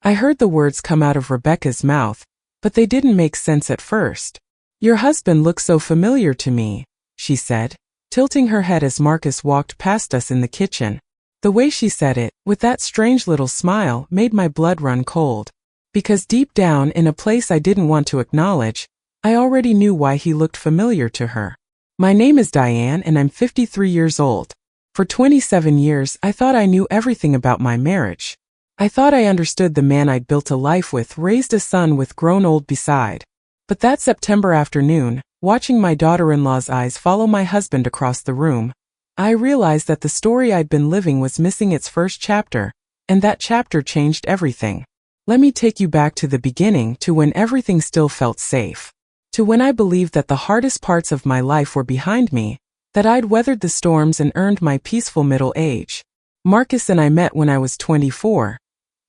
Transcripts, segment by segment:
I heard the words come out of Rebecca's mouth, but they didn't make sense at first. "Your husband looks so familiar to me," she said, tilting her head as Marcus walked past us in the kitchen. The way she said it, with that strange little smile, made my blood run cold. Because deep down, in a place I didn't want to acknowledge, I already knew why he looked familiar to her. "My name is Diane and I'm 53 years old. For 27 years, I thought I knew everything about my marriage. I thought I understood the man I'd built a life with, raised a son with, grown old beside. But that September afternoon, watching my daughter-in-law's eyes follow my husband across the room, I realized that the story I'd been living was missing its first chapter, and that chapter changed everything. Let me take you back to the beginning, to when everything still felt safe. To when I believed that the hardest parts of my life were behind me, that I'd weathered the storms and earned my peaceful middle age. Marcus and I met when I was 24,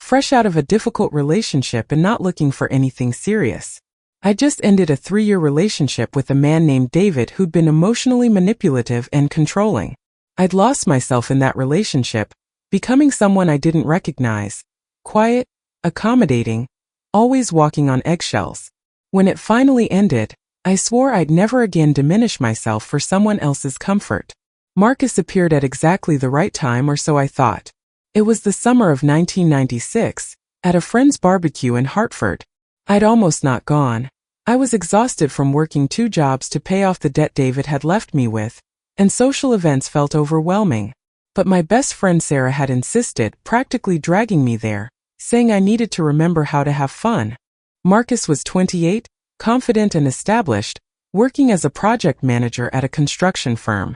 fresh out of a difficult relationship and not looking for anything serious. I just ended a 3-year relationship with a man named David who'd been emotionally manipulative and controlling. I'd lost myself in that relationship, becoming someone I didn't recognize. Quiet, accommodating, always walking on eggshells. When it finally ended, I swore I'd never again diminish myself for someone else's comfort. Marcus appeared at exactly the right time, or so I thought. It was the summer of 1996, at a friend's barbecue in Hartford. I'd almost not gone. I was exhausted from working 2 jobs to pay off the debt David had left me with, and social events felt overwhelming. But my best friend Sarah had insisted, practically dragging me there, saying I needed to remember how to have fun. Marcus was 28, confident and established, working as a project manager at a construction firm.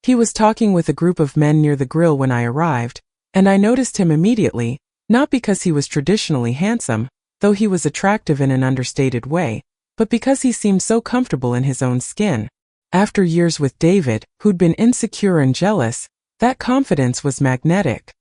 He was talking with a group of men near the grill when I arrived, and I noticed him immediately, not because he was traditionally handsome, though he was attractive in an understated way, but because he seemed so comfortable in his own skin. After years with David, who'd been insecure and jealous, that confidence was magnetic.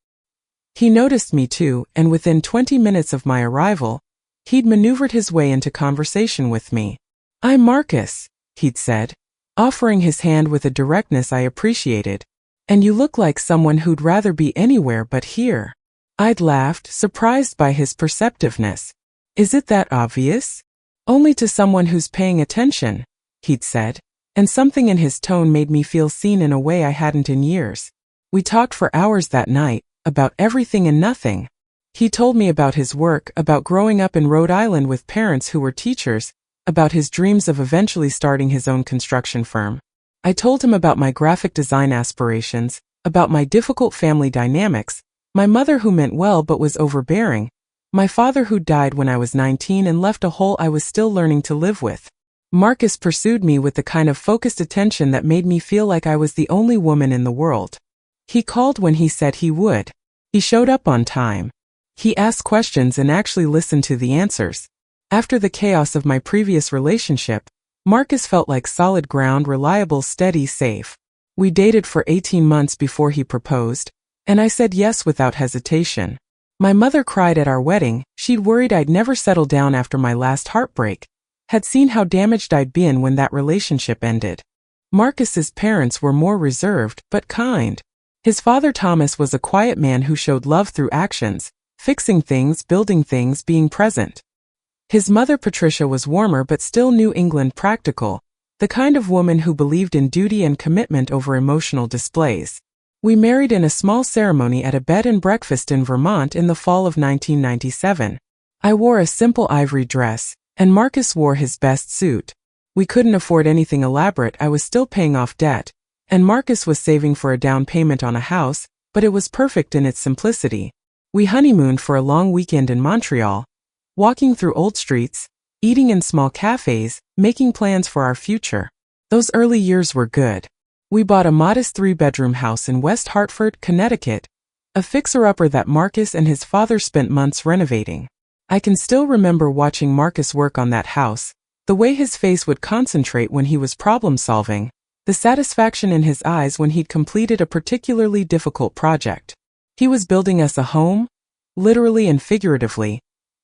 He noticed me too, and within 20 minutes of my arrival, he'd maneuvered his way into conversation with me. "I'm Marcus," he'd said, offering his hand with a directness I appreciated. "And you look like someone who'd rather be anywhere but here." I'd laughed, surprised by his perceptiveness. "Is it that obvious?" "Only to someone who's paying attention," he'd said, and something in his tone made me feel seen in a way I hadn't in years. We talked for hours that night, about everything and nothing. He told me about his work, about growing up in Rhode Island with parents who were teachers, about his dreams of eventually starting his own construction firm. I told him about my graphic design aspirations, about my difficult family dynamics, my mother who meant well but was overbearing, my father who died when I was 19 and left a hole I was still learning to live with. Marcus pursued me with the kind of focused attention that made me feel like I was the only woman in the world. He called when he said he would. He showed up on time. He asked questions and actually listened to the answers. After the chaos of my previous relationship, Marcus felt like solid ground, reliable, steady, safe. We dated for 18 months before he proposed, and I said yes without hesitation. My mother cried at our wedding. She'd worried I'd never settle down after my last heartbreak, had seen how damaged I'd been when that relationship ended. Marcus's parents were more reserved, but kind. His father Thomas was a quiet man who showed love through actions, fixing things, building things, being present. His mother Patricia was warmer but still New England practical, the kind of woman who believed in duty and commitment over emotional displays. We married in a small ceremony at a bed and breakfast in Vermont in the fall of 1997. I wore a simple ivory dress, and Marcus wore his best suit. We couldn't afford anything elaborate. I was still paying off debt, and Marcus was saving for a down payment on a house, but it was perfect in its simplicity. We honeymooned for a long weekend in Montreal, walking through old streets, eating in small cafes, making plans for our future. Those early years were good. We bought a modest 3-bedroom house in West Hartford, Connecticut, a fixer-upper that Marcus and his father spent months renovating. I can still remember watching Marcus work on that house, the way his face would concentrate when he was problem-solving, the satisfaction in his eyes when he'd completed a particularly difficult project. He was building us a home, literally and figuratively,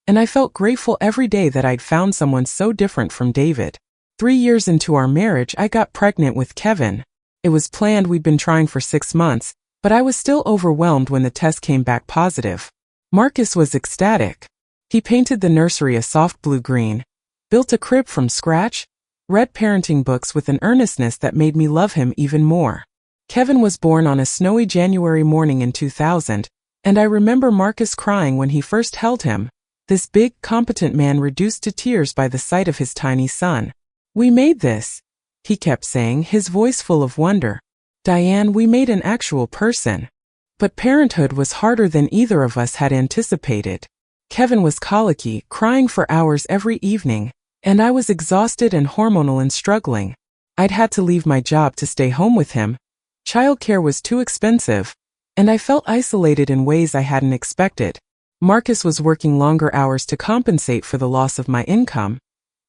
and I felt grateful every day that I'd found someone so different from David. 3 years into our marriage, I got pregnant with Kevin. It was planned. We'd been trying for 6 months, but I was still overwhelmed when the test came back positive. Marcus was ecstatic. He painted the nursery a soft blue-green, built a crib from scratch, read parenting books with an earnestness that made me love him even more. Kevin was born on a snowy January morning in 2000, and I remember Marcus crying when he first held him, this big, competent man reduced to tears by the sight of his tiny son. "We made this," he kept saying, his voice full of wonder. "Diane, we made an actual person." But parenthood was harder than either of us had anticipated. Kevin was colicky, crying for hours every evening, and I was exhausted and hormonal and struggling. I'd had to leave my job to stay home with him. Childcare was too expensive, and I felt isolated in ways I hadn't expected. Marcus was working longer hours to compensate for the loss of my income,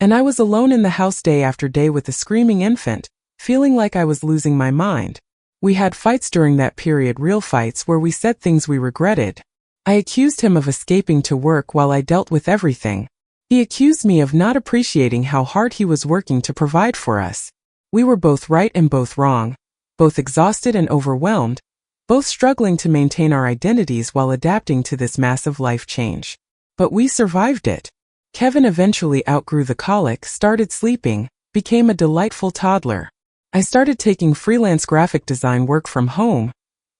and I was alone in the house day after day with a screaming infant, feeling like I was losing my mind. We had fights during that period, real fights where we said things we regretted. I accused him of escaping to work while I dealt with everything. He accused me of not appreciating how hard he was working to provide for us. We were both right and both wrong, both exhausted and overwhelmed, both struggling to maintain our identities while adapting to this massive life change. But we survived it. Kevin eventually outgrew the colic, started sleeping, became a delightful toddler. I started taking freelance graphic design work from home,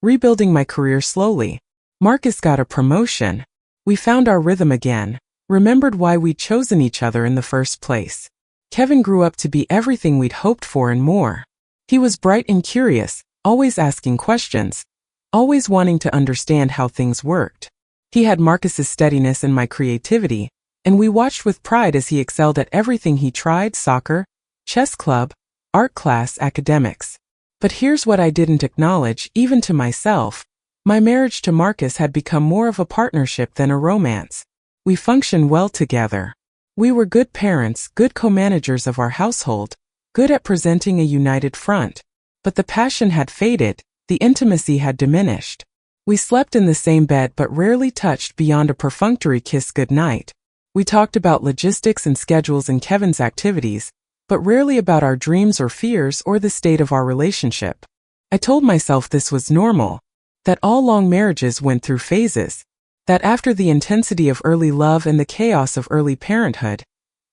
rebuilding my career slowly. Marcus got a promotion. We found our rhythm again, remembered why we'd chosen each other in the first place. Kevin grew up to be everything we'd hoped for and more. He was bright and curious, always asking questions, always wanting to understand how things worked. He had Marcus's steadiness and my creativity, and we watched with pride as he excelled at everything he tried: soccer, chess club, art class, academics. But here's what I didn't acknowledge, even to myself. My marriage to Marcus had become more of a partnership than a romance. We functioned well together. We were good parents, good co-managers of our household, good at presenting a united front. But the passion had faded, the intimacy had diminished. We slept in the same bed but rarely touched beyond a perfunctory kiss goodnight. We talked about logistics and schedules and Kevin's activities, but rarely about our dreams or fears or the state of our relationship. I told myself this was normal, that all long marriages went through phases, that after the intensity of early love and the chaos of early parenthood,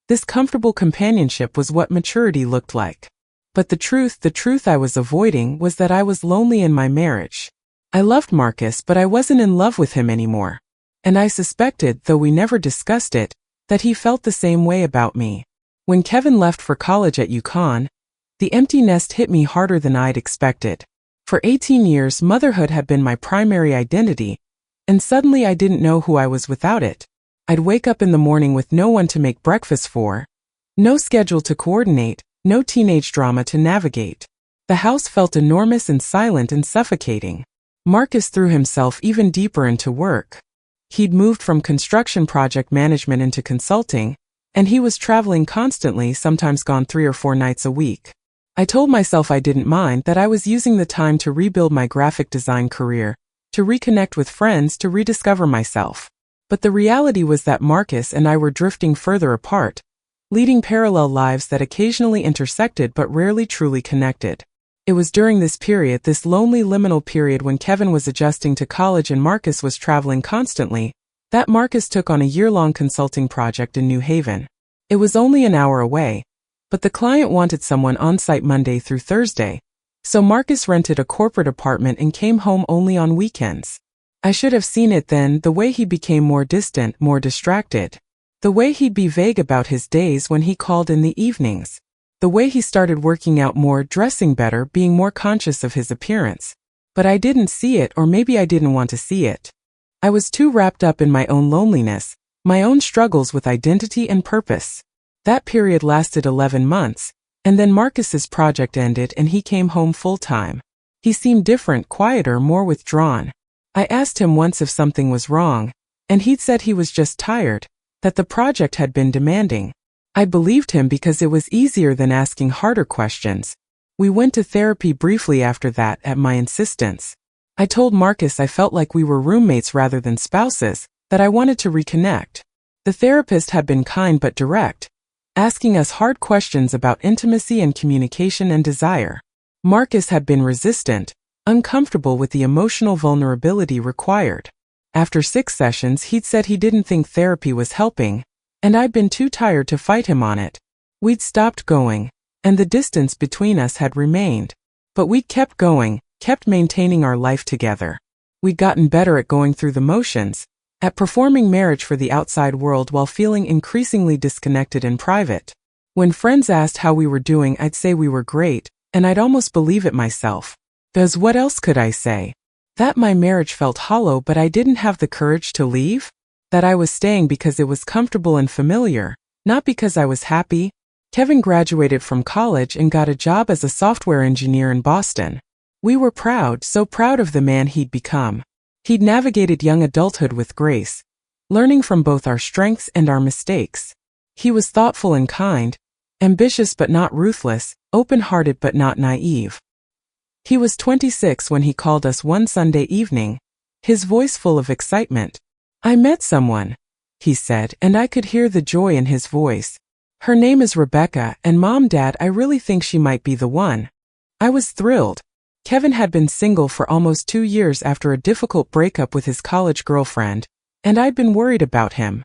this comfortable companionship was what maturity looked like. But the truth I was avoiding was that I was lonely in my marriage. I loved Marcus, but I wasn't in love with him anymore. And I suspected, though we never discussed it, that he felt the same way about me. When Kevin left for college at UConn, the empty nest hit me harder than I'd expected. For 18 years, motherhood had been my primary identity, and suddenly I didn't know who I was without it. I'd wake up in the morning with no one to make breakfast for, no schedule to coordinate, no teenage drama to navigate. The house felt enormous and silent and suffocating. Marcus threw himself even deeper into work. He'd moved from construction project management into consulting, and he was traveling constantly, sometimes gone 3 or 4 nights a week. I told myself I didn't mind, that I was using the time to rebuild my graphic design career, to reconnect with friends, to rediscover myself. But the reality was that Marcus and I were drifting further apart, leading parallel lives that occasionally intersected but rarely truly connected. It was during this period, this lonely liminal period when Kevin was adjusting to college and Marcus was traveling constantly, that Marcus took on a year-long consulting project in New Haven. It was only an hour away, but the client wanted someone on-site Monday through Thursday, so Marcus rented a corporate apartment and came home only on weekends. I should have seen it then, the way he became more distant, more distracted. The way he'd be vague about his days when he called in the evenings. The way he started working out more, dressing better, being more conscious of his appearance. But I didn't see it, or maybe I didn't want to see it. I was too wrapped up in my own loneliness, my own struggles with identity and purpose. That period lasted 11 months, and then Marcus's project ended and he came home full-time. He seemed different, quieter, more withdrawn. I asked him once if something was wrong, and he'd said he was just tired, that the project had been demanding. I believed him because it was easier than asking harder questions. We went to therapy briefly after that, at my insistence. I told Marcus I felt like we were roommates rather than spouses, that I wanted to reconnect. The therapist had been kind but direct, asking us hard questions about intimacy and communication and desire. Marcus had been resistant, uncomfortable with the emotional vulnerability required. After 6 sessions, he'd said he didn't think therapy was helping, and I'd been too tired to fight him on it. We'd stopped going, and the distance between us had remained. But we'd kept going, kept maintaining our life together. We'd gotten better at going through the motions, at performing marriage for the outside world while feeling increasingly disconnected in private. When friends asked how we were doing, I'd say we were great, and I'd almost believe it myself. Because what else could I say? That my marriage felt hollow, but I didn't have the courage to leave? That I was staying because it was comfortable and familiar, not because I was happy? Kevin graduated from college and got a job as a software engineer in Boston. We were proud, so proud of the man he'd become. He'd navigated young adulthood with grace, learning from both our strengths and our mistakes. He was thoughtful and kind, ambitious but not ruthless, open-hearted but not naive. He was 26 when he called us one Sunday evening, his voice full of excitement. "I met someone," he said, and I could hear the joy in his voice. "Her name is Rebecca, and Mom, Dad, I really think she might be the one." I was thrilled. Kevin had been single for almost 2 years after a difficult breakup with his college girlfriend, and I'd been worried about him.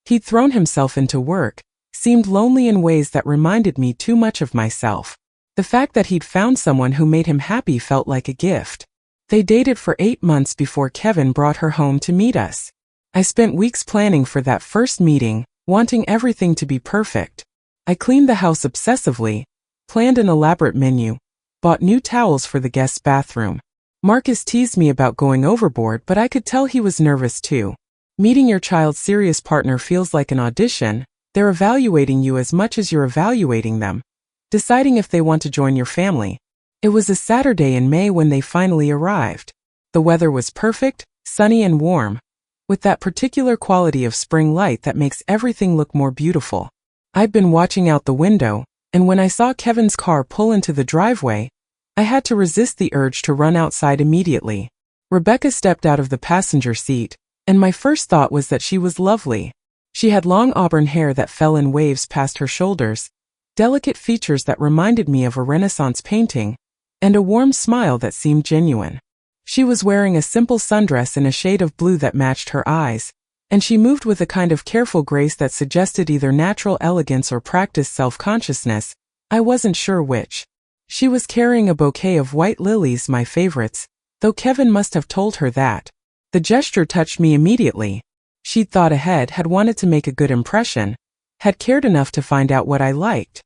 He'd thrown himself into work, seemed lonely in ways that reminded me too much of myself. The fact that he'd found someone who made him happy felt like a gift. They dated for 8 months before Kevin brought her home to meet us. I spent weeks planning for that first meeting, wanting everything to be perfect. I cleaned the house obsessively, planned an elaborate menu, bought new towels for the guest bathroom. Marcus teased me about going overboard, but I could tell he was nervous too. Meeting your child's serious partner feels like an audition. They're evaluating you as much as you're evaluating them, deciding if they want to join your family. It was a Saturday in May when they finally arrived. The weather was perfect, sunny and warm, with that particular quality of spring light that makes everything look more beautiful. I'd been watching out the window, and when I saw Kevin's car pull into the driveway, I had to resist the urge to run outside immediately. Rebecca stepped out of the passenger seat, and my first thought was that she was lovely. She had long auburn hair that fell in waves past her shoulders, delicate features that reminded me of a Renaissance painting, and a warm smile that seemed genuine. She was wearing a simple sundress in a shade of blue that matched her eyes, and she moved with a kind of careful grace that suggested either natural elegance or practiced self-consciousness. I wasn't sure which. She was carrying a bouquet of white lilies, my favorites, though Kevin must have told her that. The gesture touched me immediately. She'd thought ahead, had wanted to make a good impression, had cared enough to find out what I liked.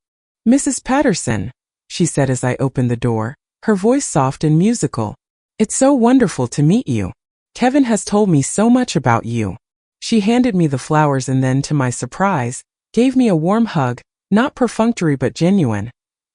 "Mrs. Patterson," she said as I opened the door, her voice soft and musical. "It's so wonderful to meet you. Kevin has told me so much about you." She handed me the flowers and then, to my surprise, gave me a warm hug, not perfunctory but genuine,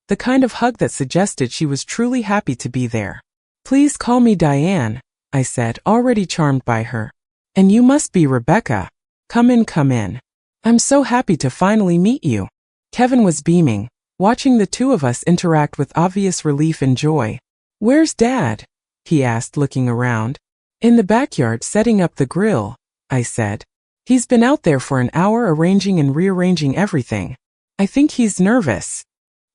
the kind of hug that suggested she was truly happy to be there. "Please call me Diane," I said, already charmed by her. "And you must be Rebecca. Come in, come in. I'm so happy to finally meet you." Kevin was beaming, watching the two of us interact with obvious relief and joy. "Where's Dad?" he asked, looking around. "In the backyard setting up the grill," I said. "He's been out there for an hour arranging and rearranging everything. I think he's nervous."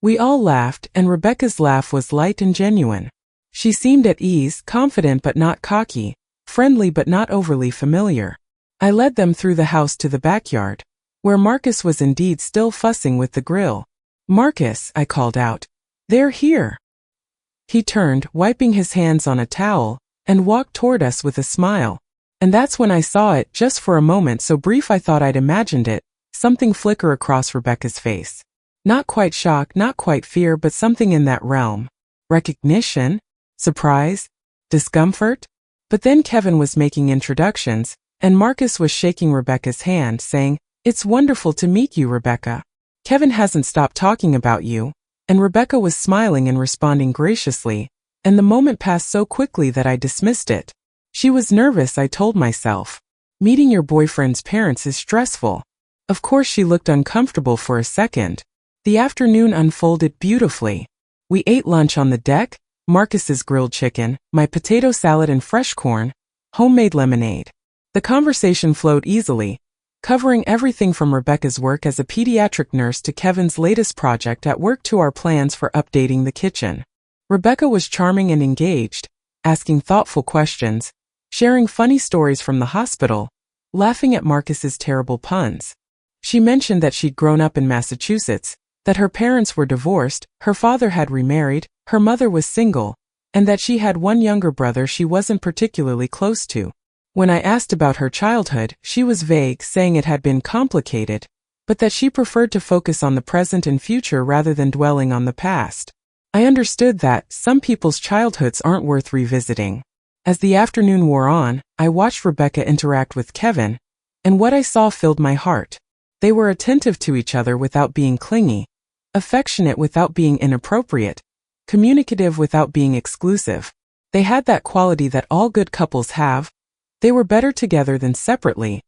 We all laughed, and Rebecca's laugh was light and genuine. She seemed at ease, confident but not cocky, friendly but not overly familiar. I led them through the house to the backyard, where Marcus was indeed still fussing with the grill. "Marcus," I called out, "they're here." He turned, wiping his hands on a towel, and walked toward us with a smile. And that's when I saw it, just for a moment so brief I thought I'd imagined it, something flicker across Rebecca's face. Not quite shock, not quite fear, but something in that realm. Recognition? Surprise? Discomfort? But then Kevin was making introductions, and Marcus was shaking Rebecca's hand, saying, "It's wonderful to meet you, Rebecca. Kevin hasn't stopped talking about you." And Rebecca was smiling and responding graciously, and the moment passed so quickly that I dismissed it. She was nervous, I told myself. Meeting your boyfriend's parents is stressful. Of course she looked uncomfortable for a second. The afternoon unfolded beautifully. We ate lunch on the deck, Marcus's grilled chicken, my potato salad and fresh corn, homemade lemonade. The conversation flowed easily, covering everything from Rebecca's work as a pediatric nurse to Kevin's latest project at work to our plans for updating the kitchen. Rebecca was charming and engaged, asking thoughtful questions. sharing funny stories from the hospital, laughing at Marcus's terrible puns. She mentioned that she'd grown up in Massachusetts, that her parents were divorced, her father had remarried, her mother was single, and that she had one younger brother she wasn't particularly close to. When I asked about her childhood, she was vague, saying it had been complicated, but that she preferred to focus on the present and future rather than dwelling on the past. I understood that some people's childhoods aren't worth revisiting. As the afternoon wore on, I watched Rebecca interact with Kevin, and what I saw filled my heart. They were attentive to each other without being clingy, affectionate without being inappropriate, communicative without being exclusive. They had that quality that all good couples have. They were better together than separately,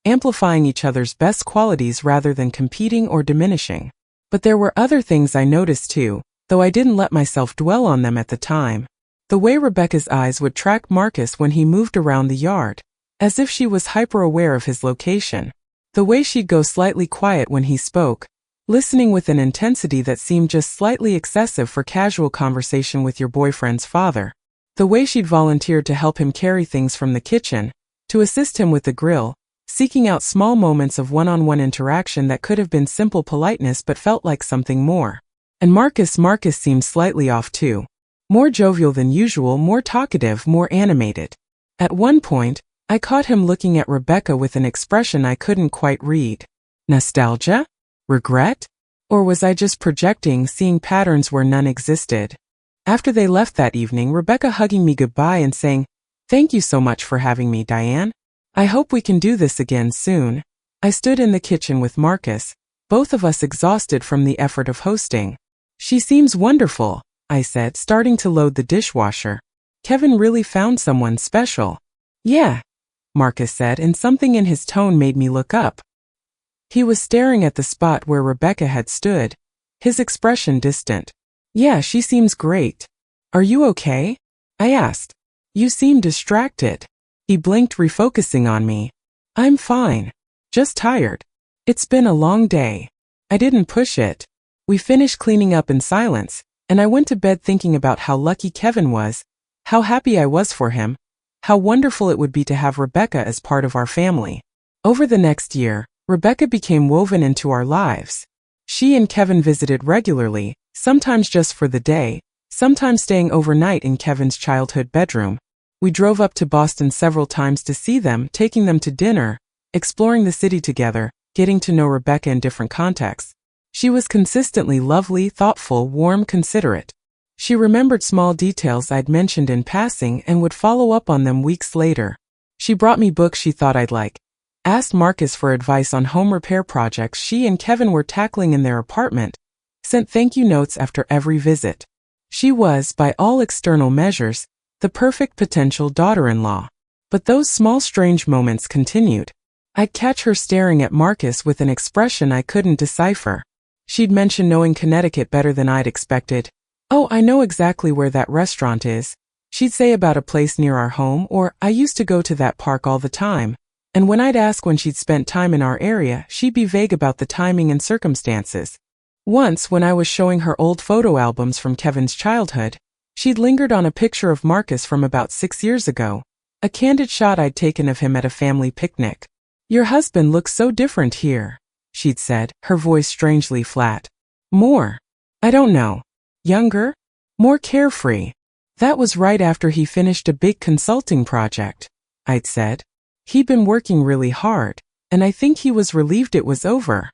amplifying each other's best qualities rather than competing or diminishing. But there were other things I noticed too, though I didn't let myself dwell on them at the time. The way Rebecca's eyes would track Marcus when he moved around the yard, as if she was hyper-aware of his location. The way she'd go slightly quiet when he spoke, listening with an intensity that seemed just slightly excessive for casual conversation with your boyfriend's father. The way she'd volunteered to help him carry things from the kitchen, to assist him with the grill, seeking out small moments of one-on-one interaction that could have been simple politeness but felt like something more. And Marcus seemed slightly off too. More jovial than usual, more talkative, more animated. At one point, I caught him looking at Rebecca with an expression I couldn't quite read. Nostalgia? Regret? Or was I just projecting, seeing patterns where none existed? After they left that evening, Rebecca hugging me goodbye and saying, "Thank you so much for having me, Diane. I hope we can do this again soon." I stood in the kitchen with Marcus, both of us exhausted from the effort of hosting. "She seems wonderful," I said, starting to load the dishwasher. "Kevin really found someone special." "Yeah," Marcus said, and something in his tone made me look up. He was staring at the spot where Rebecca had stood, his expression distant. "Yeah, she seems great. Are you okay?" I asked. "You seem distracted." He blinked, refocusing on me. "I'm fine. Just tired. It's been a long day." I didn't push it. We finished cleaning up in silence, and I went to bed thinking about how lucky Kevin was, how happy I was for him, how wonderful it would be to have Rebecca as part of our family. Over the next year, Rebecca became woven into our lives. She and Kevin visited regularly, sometimes just for the day, sometimes staying overnight in Kevin's childhood bedroom. We drove up to Boston several times to see them, taking them to dinner, exploring the city together, getting to know Rebecca in different contexts. She was consistently lovely, thoughtful, warm, considerate. She remembered small details I'd mentioned in passing and would follow up on them weeks later. She brought me books she thought I'd like, asked Marcus for advice on home repair projects she and Kevin were tackling in their apartment, sent thank you notes after every visit. She was, by all external measures, the perfect potential daughter-in-law. But those small strange moments continued. I'd catch her staring at Marcus with an expression I couldn't decipher. She'd mention knowing Connecticut better than I'd expected. "Oh, I know exactly where that restaurant is." She'd say about a place near our home, or "I used to go to that park all the time." And when I'd ask when she'd spent time in our area, she'd be vague about the timing and circumstances. Once, when I was showing her old photo albums from Kevin's childhood, she'd lingered on a picture of Marcus from about 6 years ago, a candid shot I'd taken of him at a family picnic. "Your husband looks so different here," she'd said, her voice strangely flat. "More? I don't know. Younger? More carefree." "That was right after he finished a big consulting project," I'd said. "He'd been working really hard, and I think he was relieved it was over."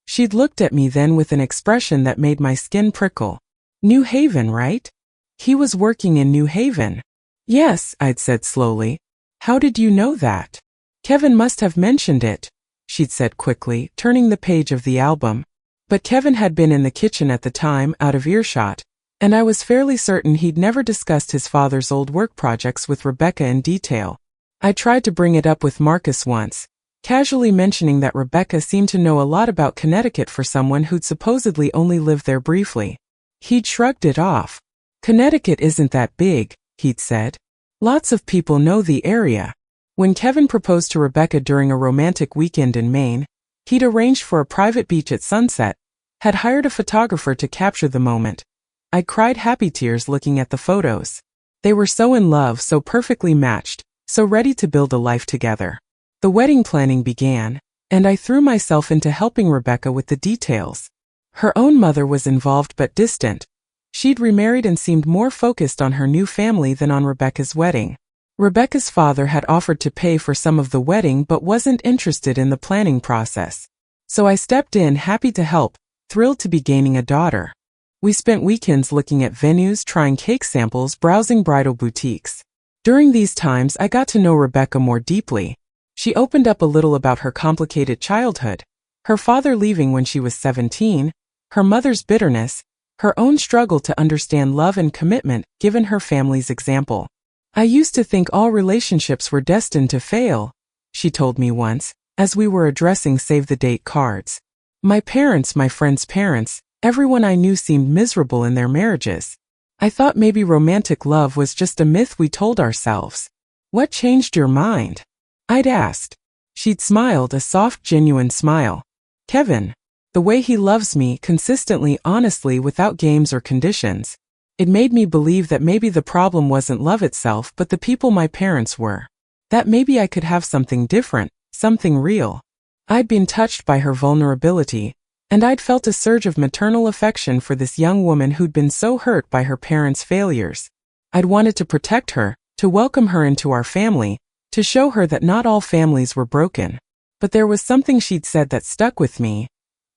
She'd looked at me then with an expression that made my skin prickle. "New Haven, right? He was working in New Haven." "Yes," I'd said slowly. "How did you know that?" "Kevin must have mentioned it," she'd said quickly, turning the page of the album. But Kevin had been in the kitchen at the time, out of earshot, and I was fairly certain he'd never discussed his father's old work projects with Rebecca in detail. I tried to bring it up with Marcus once, casually mentioning that Rebecca seemed to know a lot about Connecticut for someone who'd supposedly only lived there briefly. He'd shrugged it off. "Connecticut isn't that big," he'd said. "Lots of people know the area." When Kevin proposed to Rebecca during a romantic weekend in Maine, he'd arranged for a private beach at sunset, had hired a photographer to capture the moment. I cried happy tears looking at the photos. They were so in love, so perfectly matched, so ready to build a life together. The wedding planning began, and I threw myself into helping Rebecca with the details. Her own mother was involved but distant. She'd remarried and seemed more focused on her new family than on Rebecca's wedding. Rebecca's father had offered to pay for some of the wedding but wasn't interested in the planning process. So I stepped in, happy to help, thrilled to be gaining a daughter. We spent weekends looking at venues, trying cake samples, browsing bridal boutiques. During these times, I got to know Rebecca more deeply. She opened up a little about her complicated childhood, her father leaving when she was 17, her mother's bitterness, her own struggle to understand love and commitment given her family's example. "I used to think all relationships were destined to fail," she told me once, as we were addressing save-the-date cards. "My parents, my friends' parents, everyone I knew seemed miserable in their marriages. I thought maybe romantic love was just a myth we told ourselves. What changed your mind?" I'd asked. She'd smiled, a soft, genuine smile. "Kevin. The way he loves me, consistently, honestly, without games or conditions. It made me believe that maybe the problem wasn't love itself but the people my parents were. That maybe I could have something different, something real." I'd been touched by her vulnerability, and I'd felt a surge of maternal affection for this young woman who'd been so hurt by her parents' failures. I'd wanted to protect her, to welcome her into our family, to show her that not all families were broken. But there was something she'd said that stuck with me.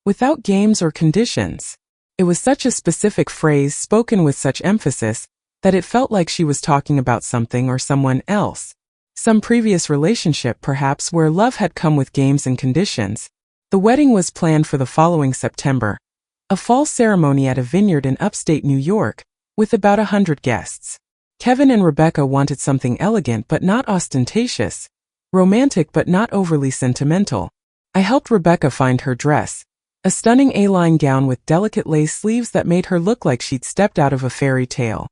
Without games or conditions. It was such a specific phrase, spoken with such emphasis, that it felt like she was talking about something or someone else. Some previous relationship, perhaps, where love had come with games and conditions. The wedding was planned for the following September, a fall ceremony at a vineyard in upstate New York, with about 100 guests. Kevin and Rebecca wanted something elegant but not ostentatious, romantic but not overly sentimental. I helped Rebecca find her dress, a stunning A-line gown with delicate lace sleeves that made her look like she'd stepped out of a fairy tale.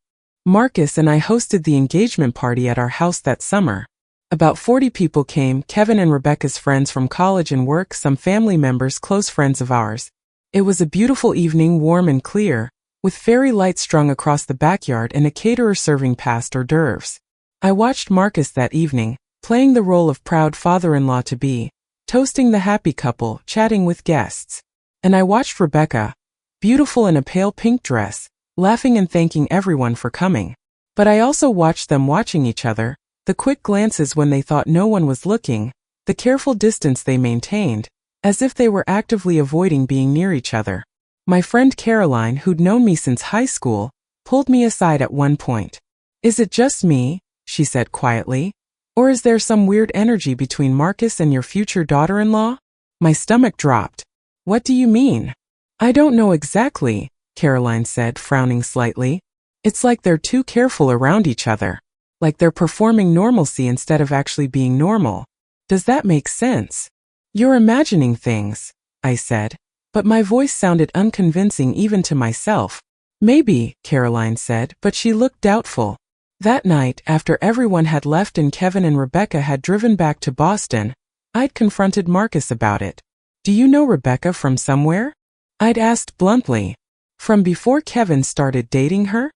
Marcus and I hosted the engagement party at our house that summer. About 40 people came, Kevin and Rebecca's friends from college and work, some family members, close friends of ours. It was a beautiful evening, warm and clear, with fairy lights strung across the backyard and a caterer serving past hors d'oeuvres. I watched Marcus that evening, playing the role of proud father-in-law-to-be, toasting the happy couple, chatting with guests. And I watched Rebecca, beautiful in a pale pink dress, laughing and thanking everyone for coming. But I also watched them watching each other, the quick glances when they thought no one was looking, the careful distance they maintained, as if they were actively avoiding being near each other. My friend Caroline, who'd known me since high school, pulled me aside at one point. "Is it just me?" she said quietly. "Or is there some weird energy between Marcus and your future daughter-in-law?" My stomach dropped. "What do you mean?" "I don't know exactly," Caroline said, frowning slightly. "It's like they're too careful around each other. Like they're performing normalcy instead of actually being normal. Does that make sense?" "You're imagining things," I said, but my voice sounded unconvincing even to myself. "Maybe," Caroline said, but she looked doubtful. That night, after everyone had left and Kevin and Rebecca had driven back to Boston, I'd confronted Marcus about it. "Do you know Rebecca from somewhere?" I'd asked bluntly. "From before Kevin started dating her?"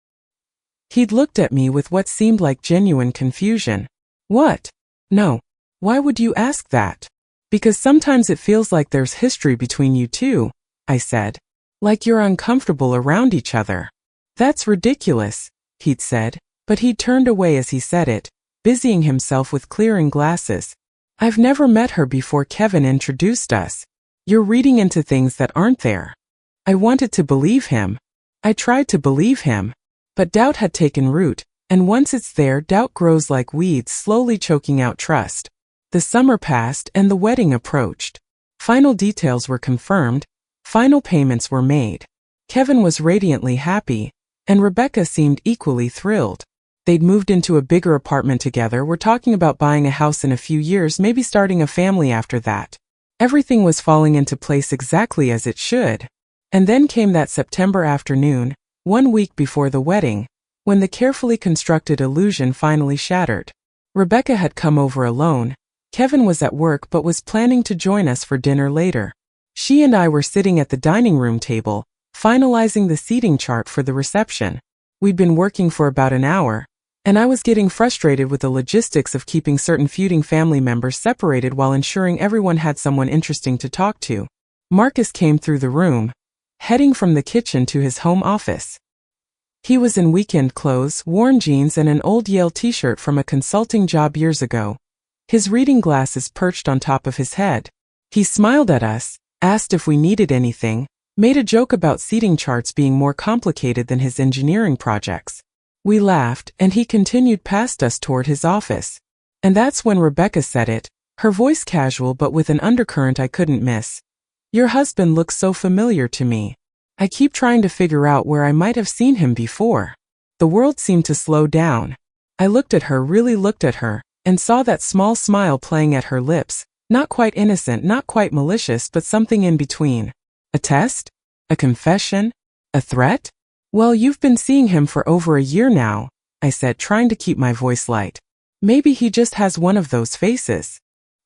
He'd looked at me with what seemed like genuine confusion. "What? No. Why would you ask that?" "Because sometimes it feels like there's history between you two," I said. "Like you're uncomfortable around each other." "That's ridiculous," he'd said, but he'd turned away as he said it, busying himself with clearing glasses. "I've never met her before Kevin introduced us. You're reading into things that aren't there." I wanted to believe him. I tried to believe him. But doubt had taken root, and once it's there, doubt grows like weeds, slowly choking out trust. The summer passed and the wedding approached. Final details were confirmed, final payments were made. Kevin was radiantly happy, and Rebecca seemed equally thrilled. They'd moved into a bigger apartment together, were talking about buying a house in a few years, maybe starting a family after that. Everything was falling into place exactly as it should. And then came that September afternoon, 1 week before the wedding, when the carefully constructed illusion finally shattered. Rebecca had come over alone. Kevin was at work but was planning to join us for dinner later. She and I were sitting at the dining room table, finalizing the seating chart for the reception. We'd been working for about an hour, and I was getting frustrated with the logistics of keeping certain feuding family members separated while ensuring everyone had someone interesting to talk to. Marcus came through the room, heading from the kitchen to his home office. He was in weekend clothes, worn jeans, and an old Yale t-shirt from a consulting job years ago. His reading glasses perched on top of his head. He smiled at us, asked if we needed anything, made a joke about seating charts being more complicated than his engineering projects. We laughed, and he continued past us toward his office. And that's when Rebecca said it, her voice casual but with an undercurrent I couldn't miss. "Your husband looks so familiar to me. I keep trying to figure out where I might have seen him before." The world seemed to slow down. I looked at her, really looked at her, and saw that small smile playing at her lips, not quite innocent, not quite malicious, but something in between. A test? A confession? A threat? "Well, you've been seeing him for over a year now," I said, trying to keep my voice light. "Maybe he just has one of those faces."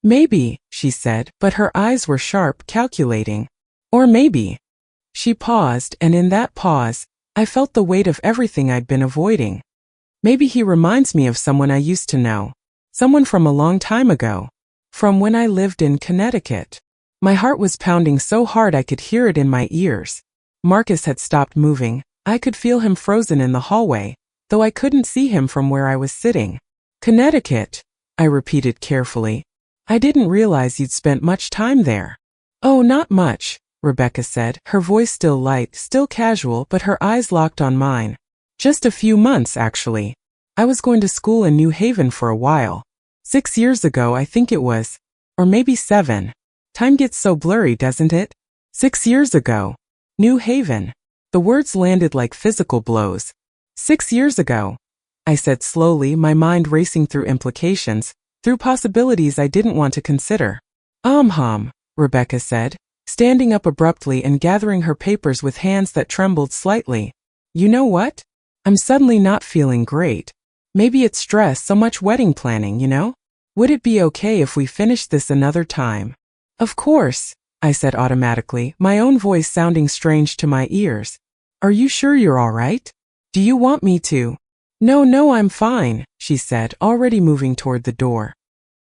"Maybe," she said, but her eyes were sharp, calculating. "Or maybe." She paused, and in that pause, I felt the weight of everything I'd been avoiding. "Maybe he reminds me of someone I used to know. Someone from a long time ago. From when I lived in Connecticut." My heart was pounding so hard I could hear it in my ears. Marcus had stopped moving. I could feel him frozen in the hallway, though I couldn't see him from where I was sitting. "Connecticut," I repeated carefully. "I didn't realize you'd spent much time there." "Oh, not much," Rebecca said, her voice still light, still casual, but her eyes locked on mine. "Just a few months, actually. I was going to school in New Haven for a while. 6 years ago, I think it was. Or maybe 7. Time gets so blurry, doesn't it? 6 years ago. New Haven." The words landed like physical blows. 6 years ago," I said slowly, my mind racing through implications, through possibilities I didn't want to consider. Rebecca said, standing up abruptly and gathering her papers with hands that trembled slightly. "You know what? I'm suddenly not feeling great. Maybe it's stress, so much wedding planning, you know? Would it be okay if we finished this another time?" "Of course," I said automatically, my own voice sounding strange to my ears. "Are you sure you're all right? Do you want me to?" No, I'm fine," she said, already moving toward the door.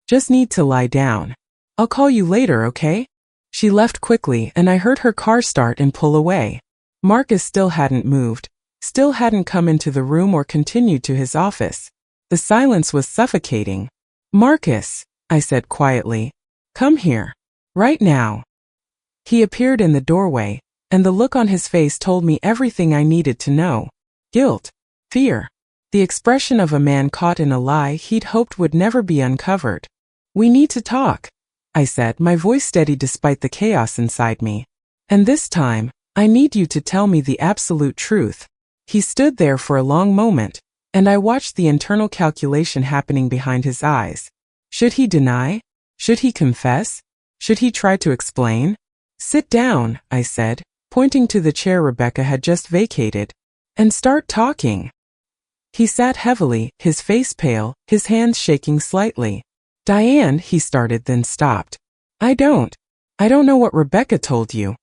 "Just need to lie down. I'll call you later, okay?" She left quickly, and I heard her car start and pull away. Marcus still hadn't moved, still hadn't come into the room or continued to his office. The silence was suffocating. "Marcus," I said quietly, "come here. Right now." He appeared in the doorway, and the look on his face told me everything I needed to know. Guilt. Fear. The expression of a man caught in a lie he'd hoped would never be uncovered. "We need to talk," I said, my voice steady despite the chaos inside me. "And this time, I need you to tell me the absolute truth." He stood there for a long moment, and I watched the internal calculation happening behind his eyes. Should he deny? Should he confess? Should he try to explain? "Sit down," I said, pointing to the chair Rebecca had just vacated, "and start talking." He sat heavily, his face pale, his hands shaking slightly. "Diane," he started, then stopped. I don't know what Rebecca told you."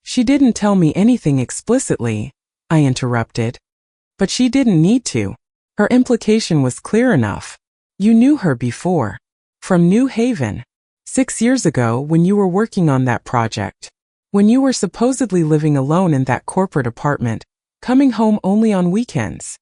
"She didn't tell me anything explicitly," I interrupted. "But she didn't need to. Her implication was clear enough. You knew her before. From New Haven. 6 years ago when you were working on that project. When you were supposedly living alone in that corporate apartment, coming home only on weekends."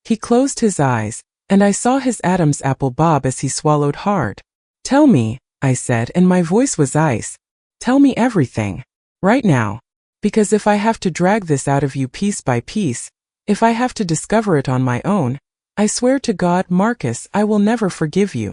He closed his eyes, and I saw his Adam's apple bob as he swallowed hard. "Tell me," I said, and my voice was ice. "Tell me everything. Right now. Because if I have to drag this out of you piece by piece, if I have to discover it on my own, I swear to God, Marcus, I will never forgive you."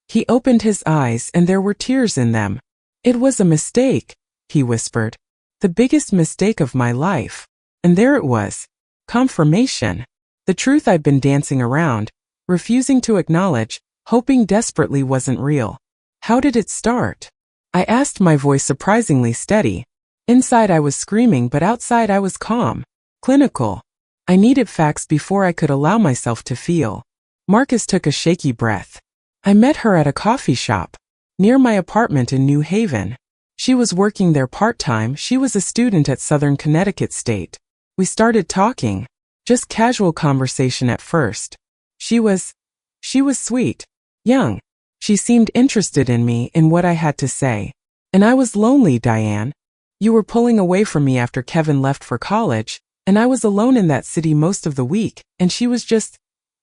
He opened his eyes, and there were tears in them. "It was a mistake," he whispered. "The biggest mistake of my life." And there it was. Confirmation. The truth I'd been dancing around, refusing to acknowledge, hoping desperately wasn't real. "How did it start?" I asked, my voice surprisingly steady. Inside I was screaming, but outside I was calm. Clinical. I needed facts before I could allow myself to feel. Marcus took a shaky breath. "I met her at a coffee shop, near my apartment in New Haven. She was working there part-time. She was a student at Southern Connecticut State. We started talking. Just casual conversation at first. She was sweet, young. She seemed interested in me, in what I had to say. And I was lonely, Diane. You were pulling away from me after Kevin left for college, and I was alone in that city most of the week, and she was just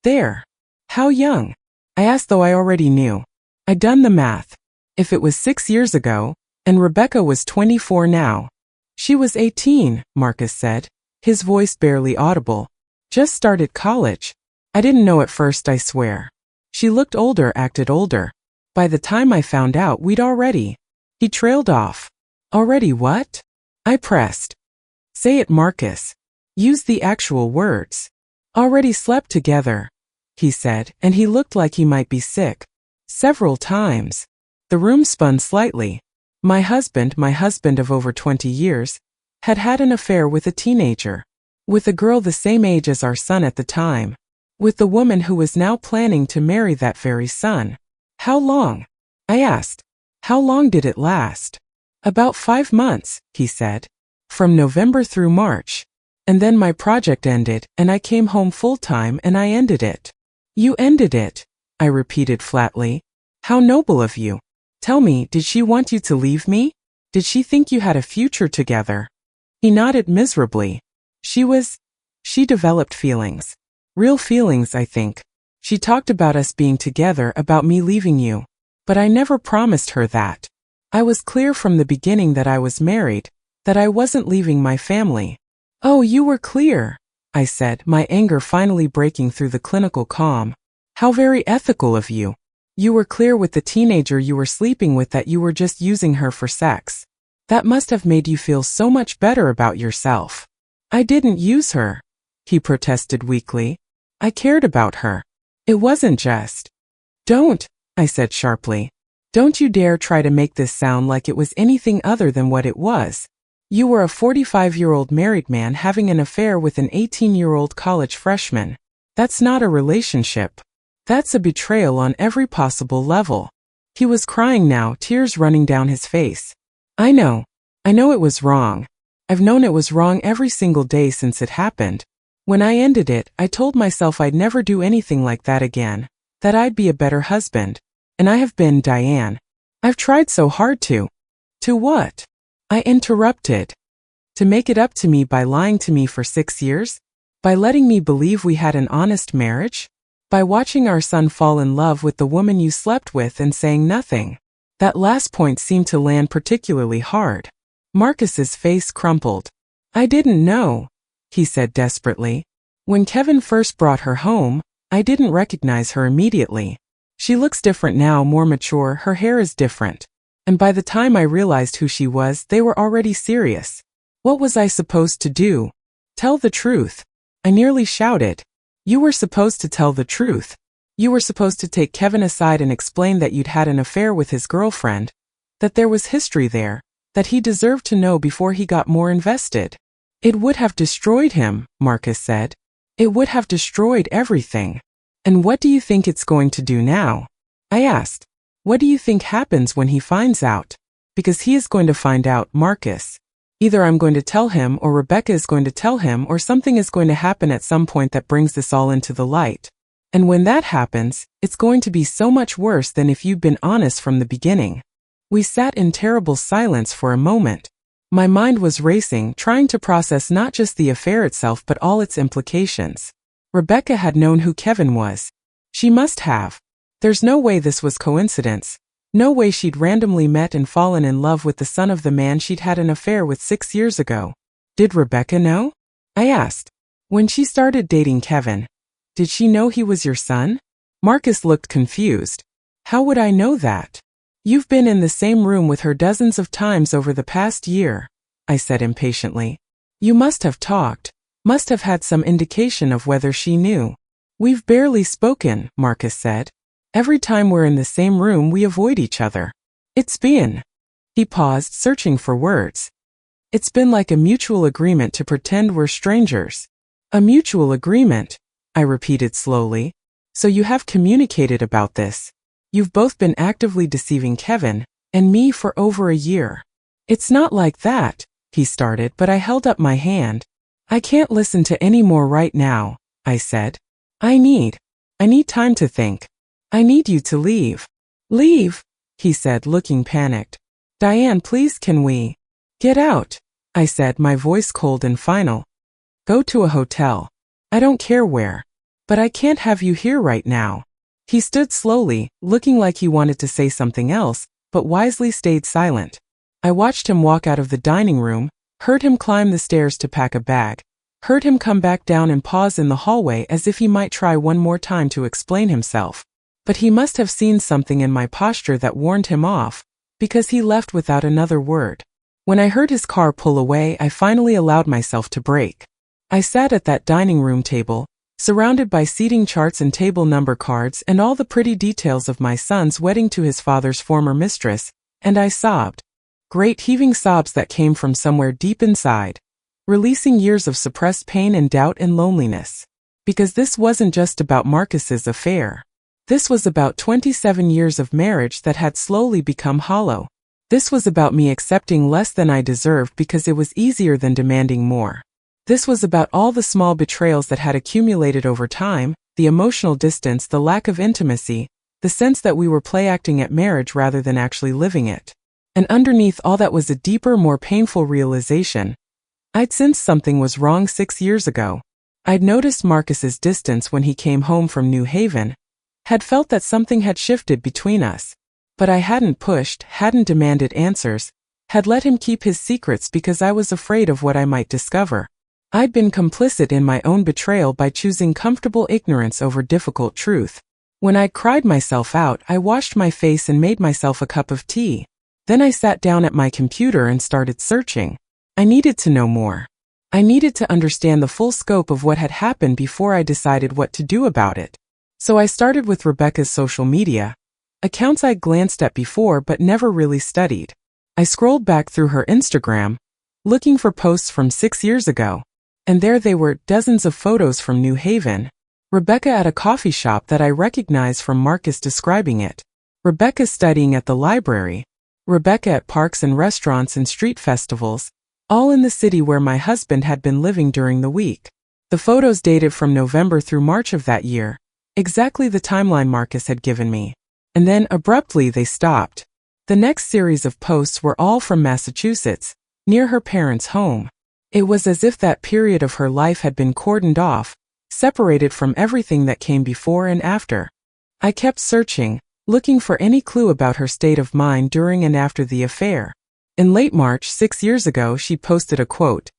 there. How young? I asked, though I already knew. I'd done the math. If it was 6 years ago, and Rebecca was 24 now. She was 18, Marcus said, his voice barely audible. Just started college. I didn't know at first, I swear. She looked older, acted older. By the time I found out, we'd already. He trailed off. Already what? I pressed. Say it, Marcus. Use the actual words. Already slept together, he said, and he looked like he might be sick. Several times. The room spun slightly. My husband of over 20 years, had had an affair with a teenager. With a girl the same age as our son at the time. With the woman who was now planning to marry that very son. How long? I asked. How long did it last? About 5 months, he said. From November through March. And then my project ended, and I came home full-time and I ended it. You ended it, I repeated flatly. How noble of you. Tell me, did she want you to leave me? Did she think you had a future together? He nodded miserably. She developed feelings. Real feelings, I think. She talked about us being together, about me leaving you. But I never promised her that. I was clear from the beginning that I was married, that I wasn't leaving my family. Oh, you were clear, I said, my anger finally breaking through the clinical calm. How very ethical of you. You were clear with the teenager you were sleeping with that you were just using her for sex. That must have made you feel so much better about yourself. I didn't use her, he protested weakly. I cared about her. It wasn't just. Don't, I said sharply. Don't you dare try to make this sound like it was anything other than what it was. You were a 45-year-old married man having an affair with an 18-year-old college freshman. That's not a relationship. That's a betrayal on every possible level. He was crying now, tears running down his face. I know it was wrong. I've known it was wrong every single day since it happened. When I ended it, I told myself I'd never do anything like that again, that I'd be a better husband. And I have been, Diane. I've tried so hard to. To what? I interrupted. To make it up to me by lying to me for 6 years? By letting me believe we had an honest marriage? By watching our son fall in love with the woman you slept with and saying nothing? That last point seemed to land particularly hard. Marcus's face crumpled. I didn't know, he said desperately. When Kevin first brought her home, I didn't recognize her immediately. She looks different now, more mature, her hair is different. And by the time I realized who she was, they were already serious. What was I supposed to do? Tell the truth. I nearly shouted. You were supposed to tell the truth. You were supposed to take Kevin aside and explain that you'd had an affair with his girlfriend, that there was history there, that he deserved to know before he got more invested. It would have destroyed him, Marcus said. It would have destroyed everything. And what do you think it's going to do now? I asked. What do you think happens when he finds out? Because he is going to find out, Marcus. Either I'm going to tell him, or Rebecca is going to tell him, or something is going to happen at some point that brings this all into the light. And when that happens, it's going to be so much worse than if you'd been honest from the beginning. We sat in terrible silence for a moment. My mind was racing, trying to process not just the affair itself but all its implications. Rebecca had known who Kevin was. She must have. There's no way this was coincidence. No way she'd randomly met and fallen in love with the son of the man she'd had an affair with 6 years ago. Did Rebecca know? I asked. When she started dating Kevin, did she know he was your son? Marcus looked confused. How would I know that? You've been in the same room with her dozens of times over the past year, I said impatiently. You must have talked, must have had some indication of whether she knew. We've barely spoken, Marcus said. Every time we're in the same room we avoid each other. It's been. He paused, searching for words. It's been like a mutual agreement to pretend we're strangers. A mutual agreement, I repeated slowly. So you have communicated about this. You've both been actively deceiving Kevin and me for over a year. It's not like that, he started, but I held up my hand. I can't listen to any more right now, I said. I need I need time to think. I need you to leave. Leave? He said, looking panicked. Diane, please, can we get out? I said, my voice cold and final. Go to a hotel. I don't care where. But I can't have you here right now. He stood slowly, looking like he wanted to say something else, but wisely stayed silent. I watched him walk out of the dining room, heard him climb the stairs to pack a bag, heard him come back down and pause in the hallway as if he might try one more time to explain himself. But he must have seen something in my posture that warned him off, because he left without another word. When I heard his car pull away, I finally allowed myself to break. I sat at that dining room table, surrounded by seating charts and table number cards and all the pretty details of my son's wedding to his father's former mistress, and I sobbed. Great heaving sobs that came from somewhere deep inside, releasing years of suppressed pain and doubt and loneliness. Because this wasn't just about Marcus's affair. This was about 27 years of marriage that had slowly become hollow. This was about me accepting less than I deserved because it was easier than demanding more. This was about all the small betrayals that had accumulated over time, the emotional distance, the lack of intimacy, the sense that we were play-acting at marriage rather than actually living it. And underneath all that was a deeper, more painful realization. I'd sensed something was wrong 6 years ago. I'd noticed Marcus's distance when he came home from New Haven, had felt that something had shifted between us. But I hadn't pushed, hadn't demanded answers, had let him keep his secrets because I was afraid of what I might discover. I'd been complicit in my own betrayal by choosing comfortable ignorance over difficult truth. When I'd cried myself out, I washed my face and made myself a cup of tea. Then I sat down at my computer and started searching. I needed to know more. I needed to understand the full scope of what had happened before I decided what to do about it. So I started with Rebecca's social media, accounts I'd glanced at before but never really studied. I scrolled back through her Instagram, looking for posts from 6 years ago. And there they were, dozens of photos from New Haven. Rebecca at a coffee shop that I recognized from Marcus describing it. Rebecca studying at the library. Rebecca at parks and restaurants and street festivals, all in the city where my husband had been living during the week. The photos dated from November through March of that year, exactly the timeline Marcus had given me. And then, abruptly, they stopped. The next series of posts were all from Massachusetts, near her parents' home. It was as if that period of her life had been cordoned off, separated from everything that came before and after. I kept searching, looking for any clue about her state of mind during and after the affair. In late March 6 years ago, she posted a quote.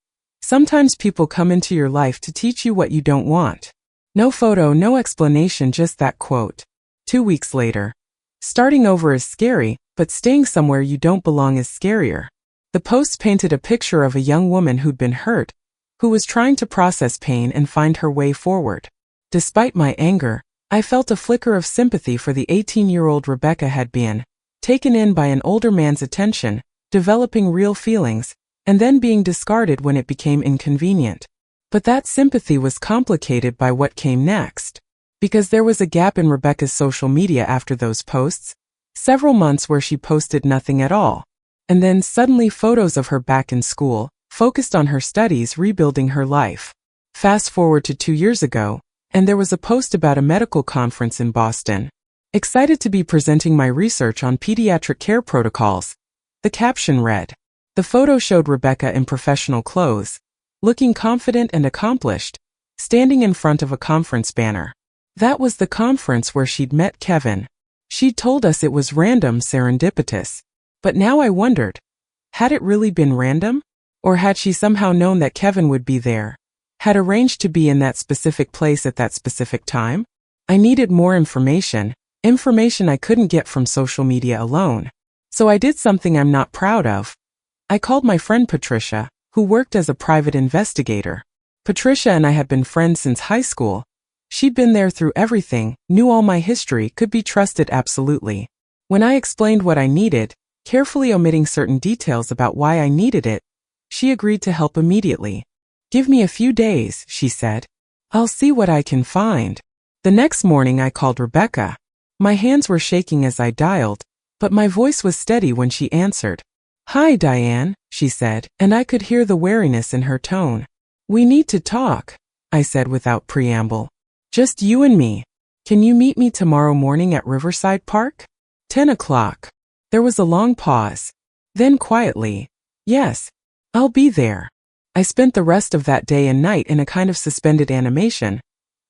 Sometimes people come into your life to teach you what you don't want. No photo, no explanation, just that quote. 2 weeks later. Starting over is scary, but staying somewhere you don't belong is scarier. The post painted a picture of a young woman who'd been hurt, who was trying to process pain and find her way forward. Despite my anger, I felt a flicker of sympathy for the 18-year-old Rebecca had been taken in by an older man's attention, developing real feelings, and then being discarded when it became inconvenient. But that sympathy was complicated by what came next. Because there was a gap in Rebecca's social media after those posts, several months where she posted nothing at all. And then suddenly photos of her back in school, focused on her studies, rebuilding her life. Fast forward to 2 years ago, and there was a post about a medical conference in Boston. Excited to be presenting my research on pediatric care protocols. The caption read. The photo showed Rebecca in professional clothes, looking confident and accomplished, standing in front of a conference banner. That was the conference where she'd met Kevin. She'd told us it was random, serendipitous. But now I wondered, had it really been random? Or had she somehow known that Kevin would be there? Had arranged to be in that specific place at that specific time? I needed more information I couldn't get from social media alone. So I did something I'm not proud of. I called my friend Patricia, who worked as a private investigator. Patricia and I had been friends since high school. She'd been there through everything, knew all my history, could be trusted absolutely. When I explained what I needed, carefully omitting certain details about why I needed it, she agreed to help immediately. Give me a few days, she said. I'll see what I can find. The next morning I called Rebecca. My hands were shaking as I dialed, but my voice was steady when she answered. Hi, Diane, she said, and I could hear the wariness in her tone. We need to talk, I said without preamble. Just you and me. Can you meet me tomorrow morning at Riverside Park? 10 o'clock. There was a long pause. Then quietly, yes, I'll be there. I spent the rest of that day and night in a kind of suspended animation,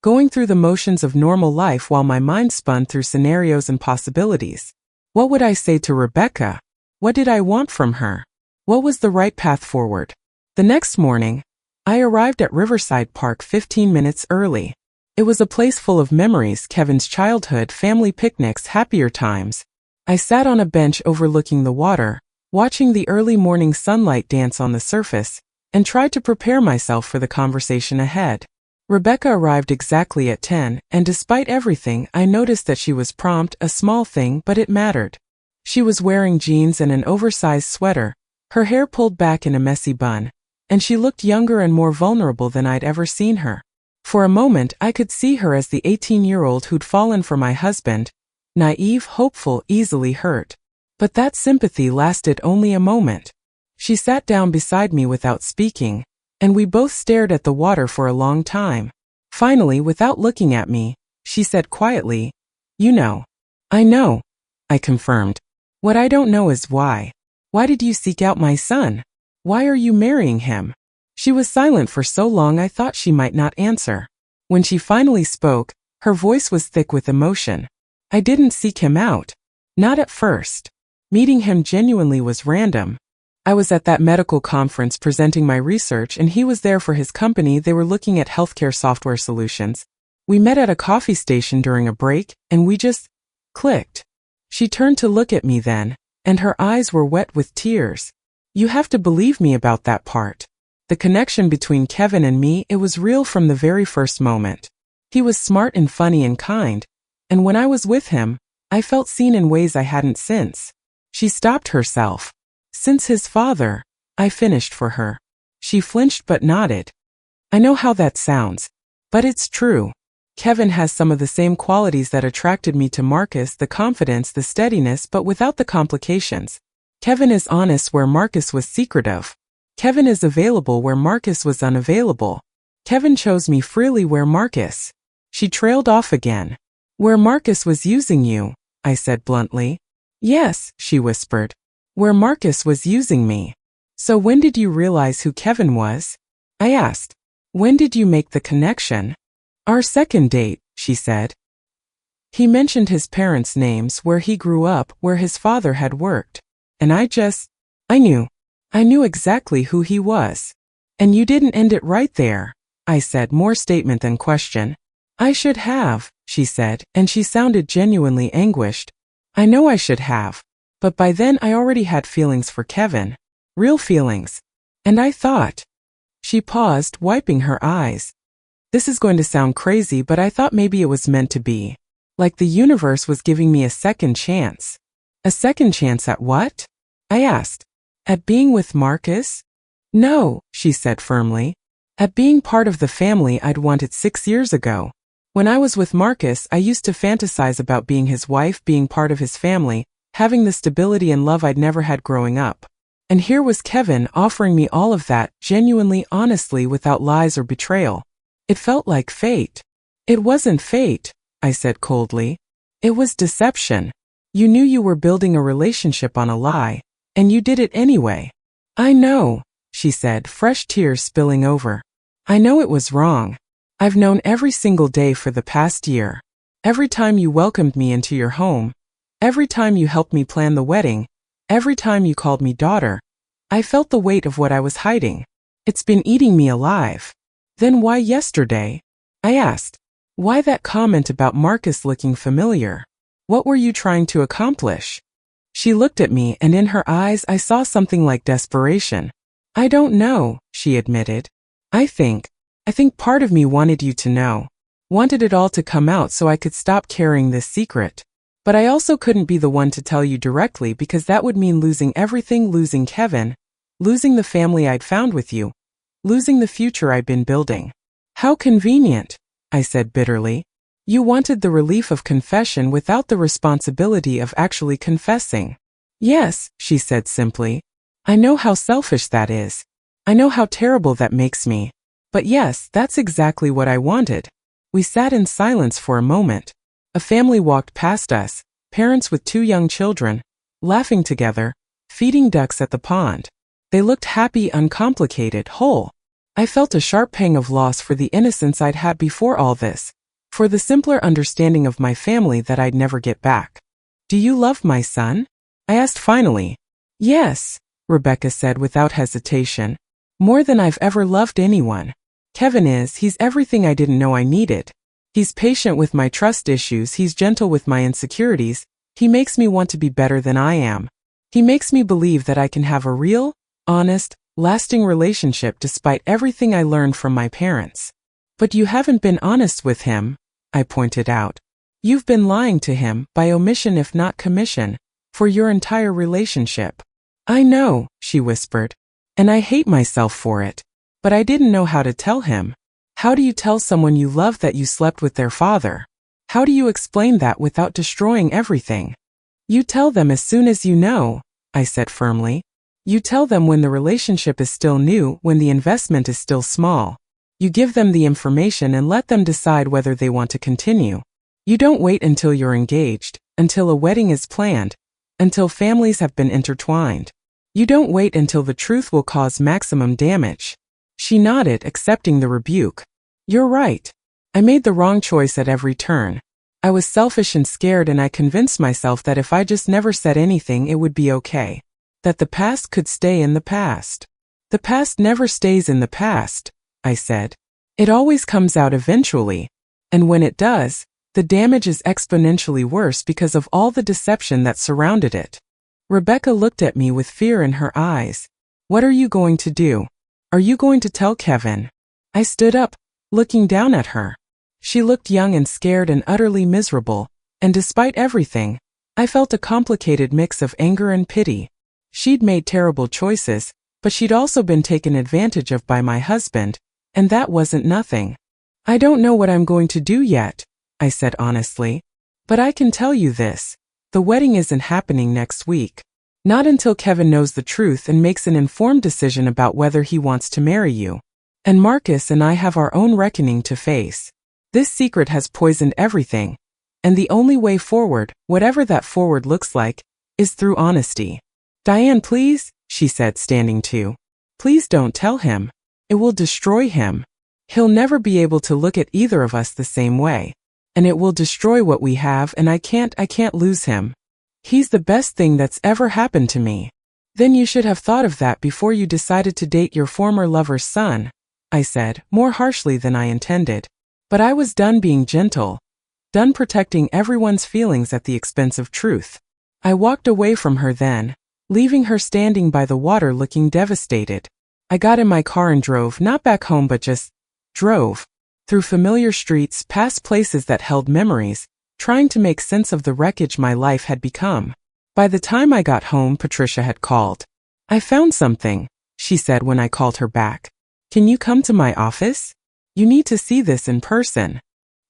going through the motions of normal life while my mind spun through scenarios and possibilities. What would I say to Rebecca? What did I want from her? What was the right path forward? The next morning, I arrived at Riverside Park 15 minutes early. It was a place full of memories, Kevin's childhood, family picnics, happier times. I sat on a bench overlooking the water, watching the early morning sunlight dance on the surface, and tried to prepare myself for the conversation ahead. Rebecca arrived exactly at 10, and despite everything, I noticed that she was prompt, a small thing, but it mattered. She was wearing jeans and an oversized sweater, her hair pulled back in a messy bun, and she looked younger and more vulnerable than I'd ever seen her. For a moment, I could see her as the 18-year-old who'd fallen for my husband, naive, hopeful, easily hurt. But that sympathy lasted only a moment. She sat down beside me without speaking, and we both stared at the water for a long time. Finally, without looking at me, she said quietly, "You know." "I know," I confirmed. "What I don't know is why. Why did you seek out my son? Why are you marrying him?" She was silent for so long I thought she might not answer. When she finally spoke, her voice was thick with emotion. "I didn't seek him out. Not at first. Meeting him genuinely was random. I was at that medical conference presenting my research and he was there for his company. They were looking at healthcare software solutions. We met at a coffee station during a break, and we just clicked." She turned to look at me then, and her eyes were wet with tears. "You have to believe me about that part. The connection between Kevin and me, it was real from the very first moment. He was smart and funny and kind, and when I was with him, I felt seen in ways I hadn't since." She stopped herself. "Since his father," I finished for her. She flinched but nodded. "I know how that sounds, but it's true. Kevin has some of the same qualities that attracted me to Marcus, the confidence, the steadiness, but without the complications. Kevin is honest where Marcus was secretive. Kevin is available where Marcus was unavailable. Kevin chose me freely where Marcus—" She trailed off again. "Where Marcus was using you," I said bluntly. "Yes," she whispered. "Where Marcus was using me." "So when did you realize who Kevin was?" I asked. "When did you make the connection?" "Our second date," she said. "He mentioned his parents' names, where he grew up, where his father had worked. And I knew. I knew exactly who he was." "And you didn't end it right there," I said, more statement than question. "I should have," she said, and she sounded genuinely anguished. "I know I should have. But by then I already had feelings for Kevin. Real feelings. And I thought—" She paused, wiping her eyes. "This is going to sound crazy, but I thought maybe it was meant to be. Like the universe was giving me a second chance." "A second chance at what?" I asked. "At being with Marcus?" "No," she said firmly. "At being part of the family I'd wanted 6 years ago. When I was with Marcus, I used to fantasize about being his wife, being part of his family, having the stability and love I'd never had growing up. And here was Kevin offering me all of that, genuinely, honestly, without lies or betrayal. It felt like fate." "It wasn't fate," I said coldly. "It was deception. You knew you were building a relationship on a lie, and you did it anyway." "I know," she said, fresh tears spilling over. "I know it was wrong. I've known every single day for the past year. Every time you welcomed me into your home, every time you helped me plan the wedding, every time you called me daughter, I felt the weight of what I was hiding. It's been eating me alive." "Then why yesterday?" I asked. "Why that comment about Marcus looking familiar? What were you trying to accomplish?" She looked at me, and in her eyes I saw something like desperation. "I don't know," she admitted. I think part of me wanted you to know. Wanted it all to come out so I could stop carrying this secret. But I also couldn't be the one to tell you directly because that would mean losing everything, losing Kevin, losing the family I'd found with you, losing the future I'd been building." "How convenient," I said bitterly. "You wanted the relief of confession without the responsibility of actually confessing." "Yes," she said simply. "I know how selfish that is. I know how terrible that makes me. But yes, that's exactly what I wanted." We sat in silence for a moment. A family walked past us, parents with 2 young children, laughing together, feeding ducks at the pond. They looked happy, uncomplicated, whole. I felt a sharp pang of loss for the innocence I'd had before all this, for the simpler understanding of my family that I'd never get back. "Do you love my son?" I asked finally. "Yes," Rebecca said without hesitation. "More than I've ever loved anyone. Kevin he's everything I didn't know I needed. He's patient with my trust issues, he's gentle with my insecurities, he makes me want to be better than I am. He makes me believe that I can have a real, honest, lasting relationship despite everything I learned from my parents." "But you haven't been honest with him," I pointed out. "You've been lying to him, by omission if not commission, for your entire relationship." "I know," she whispered, "and I hate myself for it. But I didn't know how to tell him. How do you tell someone you love that you slept with their father? How do you explain that without destroying everything?" "You tell them as soon as you know," I said firmly. "You tell them when the relationship is still new, when the investment is still small. You give them the information and let them decide whether they want to continue. You don't wait until you're engaged, until a wedding is planned, until families have been intertwined. You don't wait until the truth will cause maximum damage." She nodded, accepting the rebuke. "You're right. I made the wrong choice at every turn. I was selfish and scared, and I convinced myself that if I just never said anything it would be okay. That the past could stay in the past." "The past never stays in the past," I said. "It always comes out eventually. And when it does, the damage is exponentially worse because of all the deception that surrounded it." Rebecca looked at me with fear in her eyes. "What are you going to do? Are you going to tell Kevin?" I stood up, looking down at her. She looked young and scared and utterly miserable, and despite everything, I felt a complicated mix of anger and pity. She'd made terrible choices, but she'd also been taken advantage of by my husband, and that wasn't nothing. "I don't know what I'm going to do yet," I said honestly. "But I can tell you this. The wedding isn't happening next week. Not until Kevin knows the truth and makes an informed decision about whether he wants to marry you. And Marcus and I have our own reckoning to face. This secret has poisoned everything, and the only way forward, whatever that forward looks like, is through honesty." "Diane, please," she said, standing too. "Please don't tell him. It will destroy him. He'll never be able to look at either of us the same way. And it will destroy what we have, and I can't lose him. He's the best thing that's ever happened to me." "Then you should have thought of that before you decided to date your former lover's son," I said, more harshly than I intended. But I was done being gentle, done protecting everyone's feelings at the expense of truth. I walked away from her then, leaving her standing by the water looking devastated. I got in my car and drove, not back home but just drove, through familiar streets, past places that held memories, trying to make sense of the wreckage my life had become. By the time I got home, Patricia had called. "I found something," she said when I called her back. "Can you come to my office? You need to see this in person."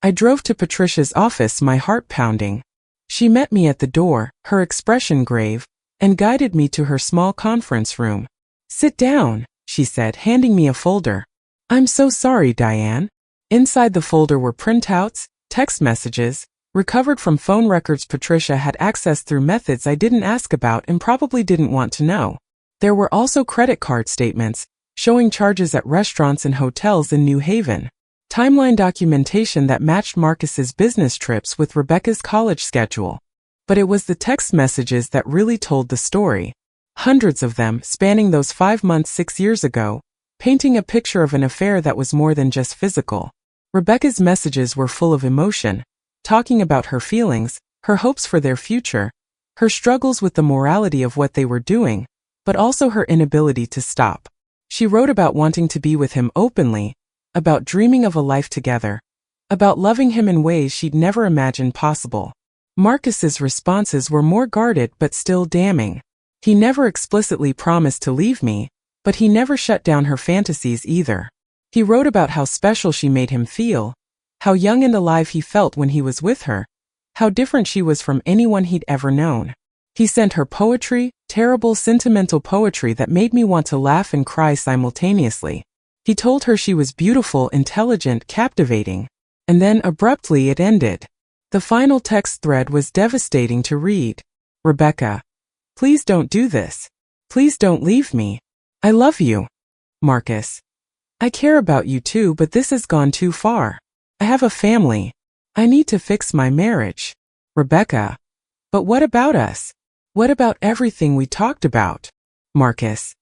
I drove to Patricia's office, my heart pounding. She met me at the door, her expression grave, and guided me to her small conference room. "Sit down," she said, handing me a folder. "I'm so sorry, Diane." Inside the folder were printouts, text messages, recovered from phone records Patricia had accessed through methods I didn't ask about and probably didn't want to know. There were also credit card statements, showing charges at restaurants and hotels in New Haven. Timeline documentation that matched Marcus's business trips with Rebecca's college schedule. But it was the text messages that really told the story. Hundreds of them, spanning those 5 months 6 years ago, painting a picture of an affair that was more than just physical. Rebecca's messages were full of emotion, talking about her feelings, her hopes for their future, her struggles with the morality of what they were doing, but also her inability to stop. She wrote about wanting to be with him openly, about dreaming of a life together, about loving him in ways she'd never imagined possible. Marcus's responses were more guarded but still damning. He never explicitly promised to leave me, but he never shut down her fantasies either. He wrote about how special she made him feel, how young and alive he felt when he was with her, how different she was from anyone he'd ever known. He sent her poetry, terrible sentimental poetry that made me want to laugh and cry simultaneously. He told her she was beautiful, intelligent, captivating. And then abruptly it ended. The final text thread was devastating to read. Rebecca, please don't do this. Please don't leave me. I love you. Marcus, I care about you too, but this has gone too far. I have a family. I need to fix my marriage. Rebecca, but what about us? What about everything we talked about? Marcus,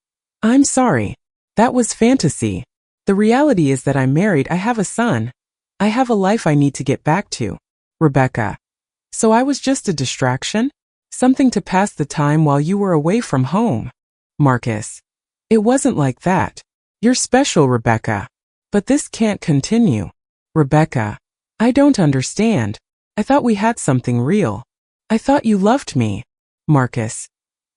I'm sorry. That was fantasy. The reality is that I'm married, I have a son. I have a life I need to get back to. Rebecca, so I was just a distraction? Something to pass the time while you were away from home. Marcus, it wasn't like that. You're special, Rebecca. But this can't continue. Rebecca, I don't understand. I thought we had something real. I thought you loved me. Marcus,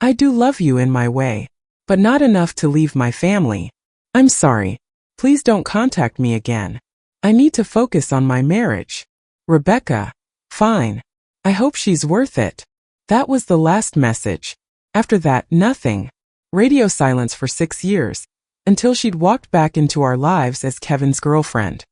I do love you in my way, but not enough to leave my family. I'm sorry. Please don't contact me again. I need to focus on my marriage. Rebecca, fine. I hope she's worth it. That was the last message. After that, nothing. Radio silence for 6 years, until she'd walked back into our lives as Kevin's girlfriend.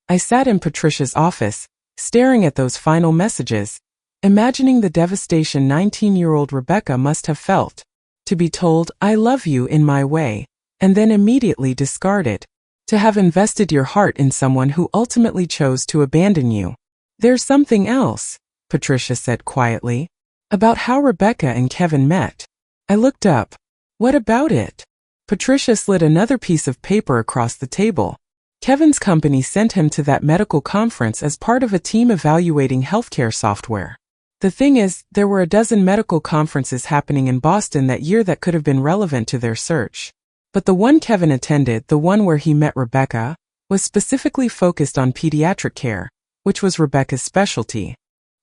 I sat in Patricia's office, staring at those final messages, imagining the devastation 19-year-old Rebecca must have felt. To be told, I love you in my way, and then immediately discarded. To have invested your heart in someone who ultimately chose to abandon you. There's something else, Patricia said quietly, about how Rebecca and Kevin met. I looked up. What about it? Patricia slid another piece of paper across the table. Kevin's company sent him to that medical conference as part of a team evaluating healthcare software. The thing is, there were a dozen medical conferences happening in Boston that year that could have been relevant to their search. But the one Kevin attended, the one where he met Rebecca, was specifically focused on pediatric care, which was Rebecca's specialty.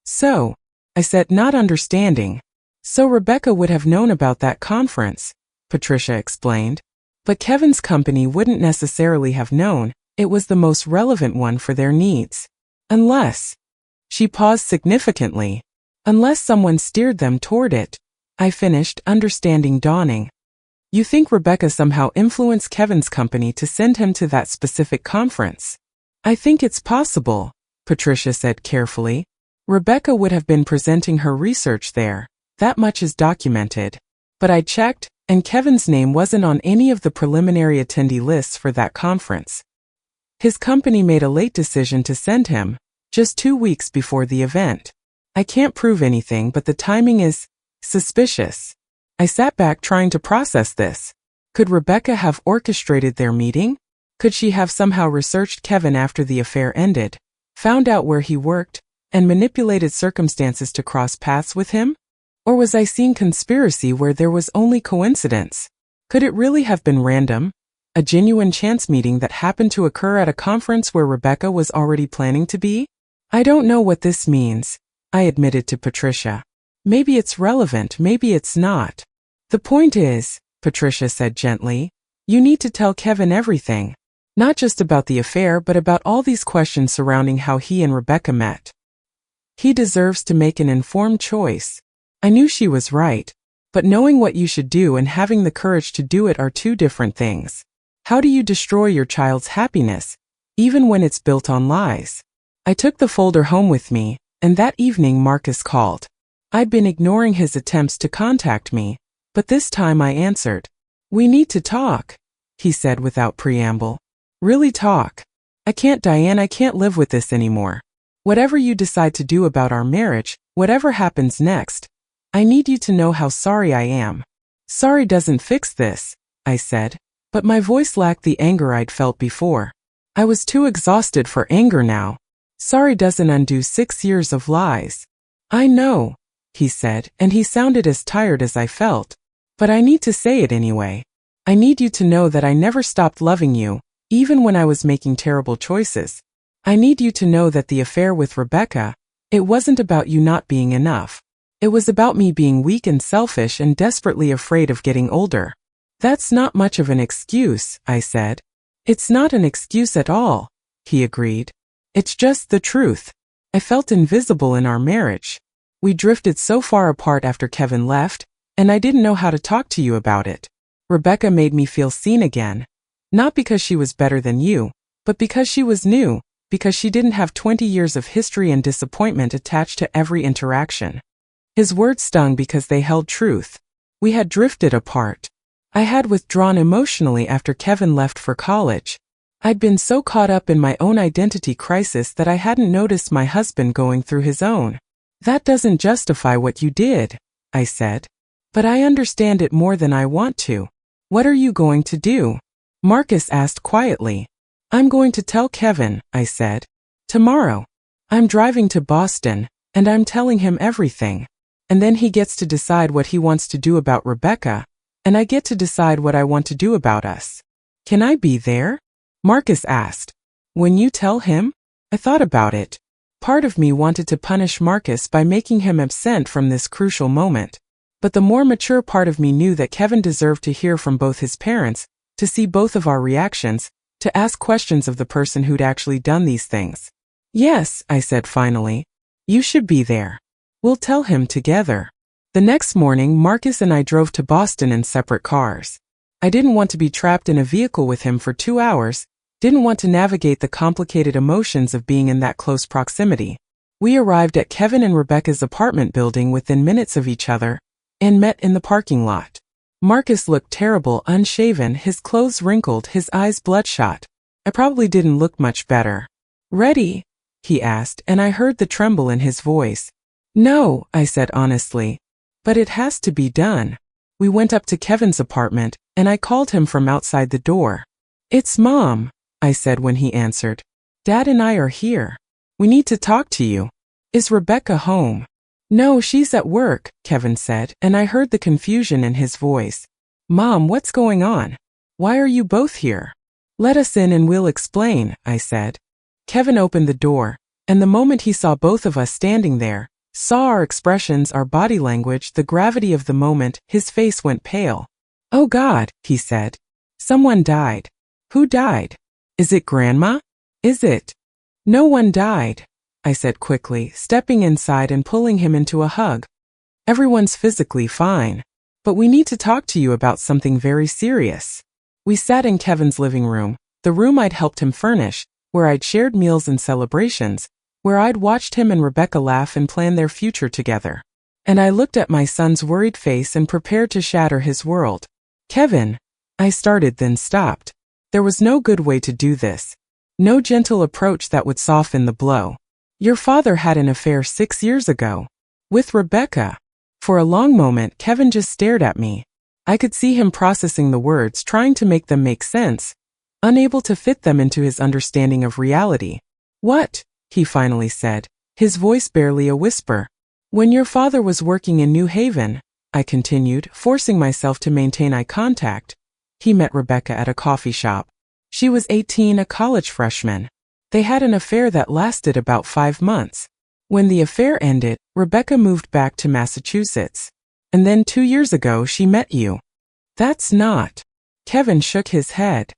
So, I said, not understanding. So Rebecca would have known about that conference, Patricia explained. But Kevin's company wouldn't necessarily have known. It was the most relevant one for their needs. Unless, she paused significantly, unless someone steered them toward it. I finished, understanding dawning. You think Rebecca somehow influenced Kevin's company to send him to that specific conference? I think it's possible, Patricia said carefully. Rebecca would have been presenting her research there. That much is documented. But I checked, and Kevin's name wasn't on any of the preliminary attendee lists for that conference. His company made a late decision to send him, just 2 weeks before the event. I can't prove anything, but the timing is suspicious. I sat back trying to process this. Could Rebecca have orchestrated their meeting? Could she have somehow researched Kevin after the affair ended, found out where he worked, and manipulated circumstances to cross paths with him? Or was I seeing conspiracy where there was only coincidence? Could it really have been random? A genuine chance meeting that happened to occur at a conference where Rebecca was already planning to be? I don't know what this means, I admitted to Patricia. Maybe it's relevant, maybe it's not. The point is, Patricia said gently, you need to tell Kevin everything. Not just about the affair, but about all these questions surrounding how he and Rebecca met. He deserves to make an informed choice. I knew she was right. But knowing what you should do and having the courage to do it are two different things. How do you destroy your child's happiness, even when it's built on lies? I took the folder home with me, and that evening Marcus called. I'd been ignoring his attempts to contact me, but this time I answered. We need to talk, he said without preamble. Really talk. I can't, Diane, I can't live with this anymore. Whatever you decide to do about our marriage, whatever happens next, I need you to know how sorry I am. Sorry doesn't fix this, I said, but my voice lacked the anger I'd felt before. I was too exhausted for anger now. Sorry doesn't undo 6 years of lies. I know, he said, and he sounded as tired as I felt. But I need to say it anyway. I need you to know that I never stopped loving you, even when I was making terrible choices. I need you to know that the affair with Rebecca, it wasn't about you not being enough. It was about me being weak and selfish and desperately afraid of getting older. That's not much of an excuse, I said. It's not an excuse at all, he agreed. It's just the truth. I felt invisible in our marriage. We drifted so far apart after Kevin left, and I didn't know how to talk to you about it. Rebecca made me feel seen again. Not because she was better than you, but because she was new, because she didn't have 20 years of history and disappointment attached to every interaction. His words stung because they held truth. We had drifted apart. I had withdrawn emotionally after Kevin left for college. I'd been so caught up in my own identity crisis that I hadn't noticed my husband going through his own. That doesn't justify what you did, I said. But I understand it more than I want to. What are you going to do? Marcus asked quietly. I'm going to tell Kevin, I said. Tomorrow. I'm driving to Boston, and I'm telling him everything. And then he gets to decide what he wants to do about Rebecca, and I get to decide what I want to do about us. Can I be there? Marcus asked. When you tell him? I thought about it. Part of me wanted to punish Marcus by making him absent from this crucial moment. But the more mature part of me knew that Kevin deserved to hear from both his parents, to see both of our reactions, to ask questions of the person who'd actually done these things. Yes, I said finally. You should be there. We'll tell him together. The next morning, Marcus and I drove to Boston in separate cars. I didn't want to be trapped in a vehicle with him for 2 hours, didn't want to navigate the complicated emotions of being in that close proximity. We arrived at Kevin and Rebecca's apartment building within minutes of each other, and met in the parking lot. Marcus looked terrible, unshaven, his clothes wrinkled, his eyes bloodshot. I probably didn't look much better. Ready? He asked, and I heard the tremble in his voice. No, I said honestly. But it has to be done. We went up to Kevin's apartment, and I called him from outside the door. It's Mom, I said when he answered. Dad and I are here. We need to talk to you. Is Rebecca home? No, she's at work, Kevin said, and I heard the confusion in his voice. Mom, what's going on? Why are you both here? Let us in and we'll explain, I said. Kevin opened the door, and the moment he saw both of us standing there, saw our expressions, our body language, the gravity of the moment, his face went pale. Oh God, he said. Someone died. Who died? Is it Grandma? Is it? No one died, I said quickly, stepping inside and pulling him into a hug. Everyone's physically fine, but we need to talk to you about something very serious. We sat in Kevin's living room, the room I'd helped him furnish, where I'd shared meals and celebrations, where I'd watched him and Rebecca laugh and plan their future together. And I looked at my son's worried face and prepared to shatter his world. Kevin, I started then stopped. There was no good way to do this. No gentle approach that would soften the blow. Your father had an affair 6 years ago. With Rebecca. For a long moment, Kevin just stared at me. I could see him processing the words, trying to make them make sense, unable to fit them into his understanding of reality. What? He finally said, his voice barely a whisper. When your father was working in New Haven, I continued, forcing myself to maintain eye contact, he met Rebecca at a coffee shop. She was 18, a college freshman. They had an affair that lasted about 5 months. When the affair ended, Rebecca moved back to Massachusetts. And then 2 years ago she met you. That's not. Kevin shook his head.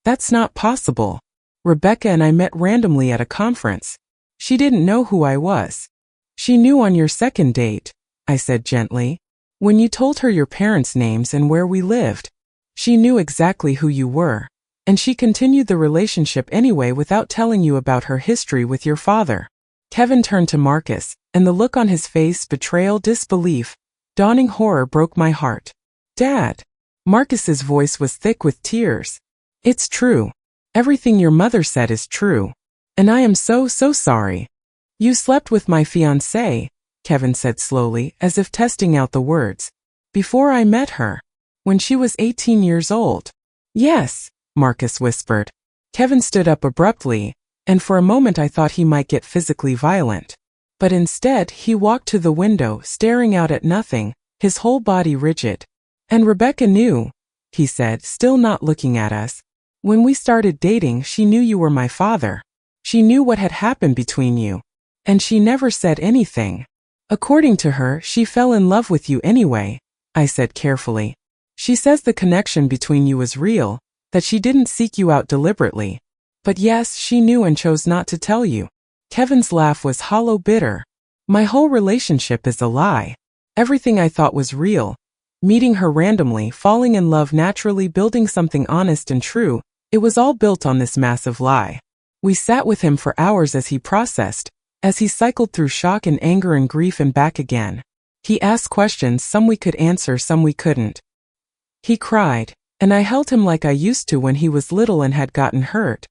That's not possible. Rebecca and I met randomly at a conference. She didn't know who I was. She knew on your second date, I said gently. When you told her your parents' names and where we lived. She knew exactly who you were. And she continued the relationship anyway without telling you about her history with your father. Kevin turned to Marcus, and the look on his face, betrayal, disbelief, dawning horror broke my heart. Dad. Marcus's voice was thick with tears. It's true. Everything your mother said is true. And I am so sorry. You slept with my fiancée, Kevin said slowly, as if testing out the words. Before I met her. When she was 18 years old. Yes, Marcus whispered. Kevin stood up abruptly, and for a moment I thought he might get physically violent. But instead, he walked to the window, staring out at nothing, his whole body rigid. And Rebecca knew, he said, still not looking at us. When we started dating, she knew you were my father. She knew what had happened between you. And she never said anything. According to her, she fell in love with you anyway, I said carefully. She says the connection between you was real, that she didn't seek you out deliberately. But yes, she knew and chose not to tell you. Kevin's laugh was hollow, bitter. My whole relationship is a lie. Everything I thought was real. Meeting her randomly, falling in love naturally, building something honest and true, it was all built on this massive lie. We sat with him for hours as he processed, as he cycled through shock and anger and grief and back again. He asked questions, some we could answer, some we couldn't. He cried, and I held him like I used to when he was little and had gotten hurt.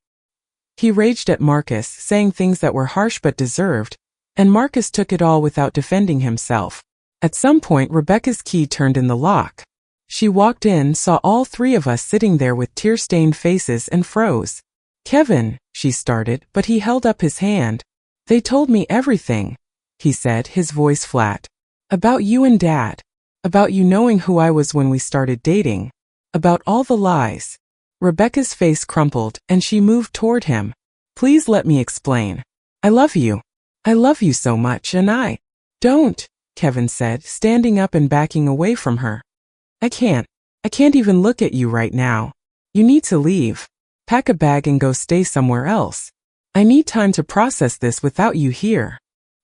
He raged at Marcus, saying things that were harsh but deserved, and Marcus took it all without defending himself. At some point, Rebecca's key turned in the lock. She walked in, saw all three of us sitting there with tear-stained faces and froze. "Kevin," she started, but he held up his hand. "They told me everything," he said, his voice flat. "About you and Dad. About you knowing who I was when we started dating. About all the lies." Rebecca's face crumpled, and she moved toward him. "Please let me explain. I love you. I love you so much, and I—" "Don't," Kevin said, standing up and backing away from her. I can't even look at you right now. You need to leave. Pack a bag and go stay somewhere else. I need time to process this without you here."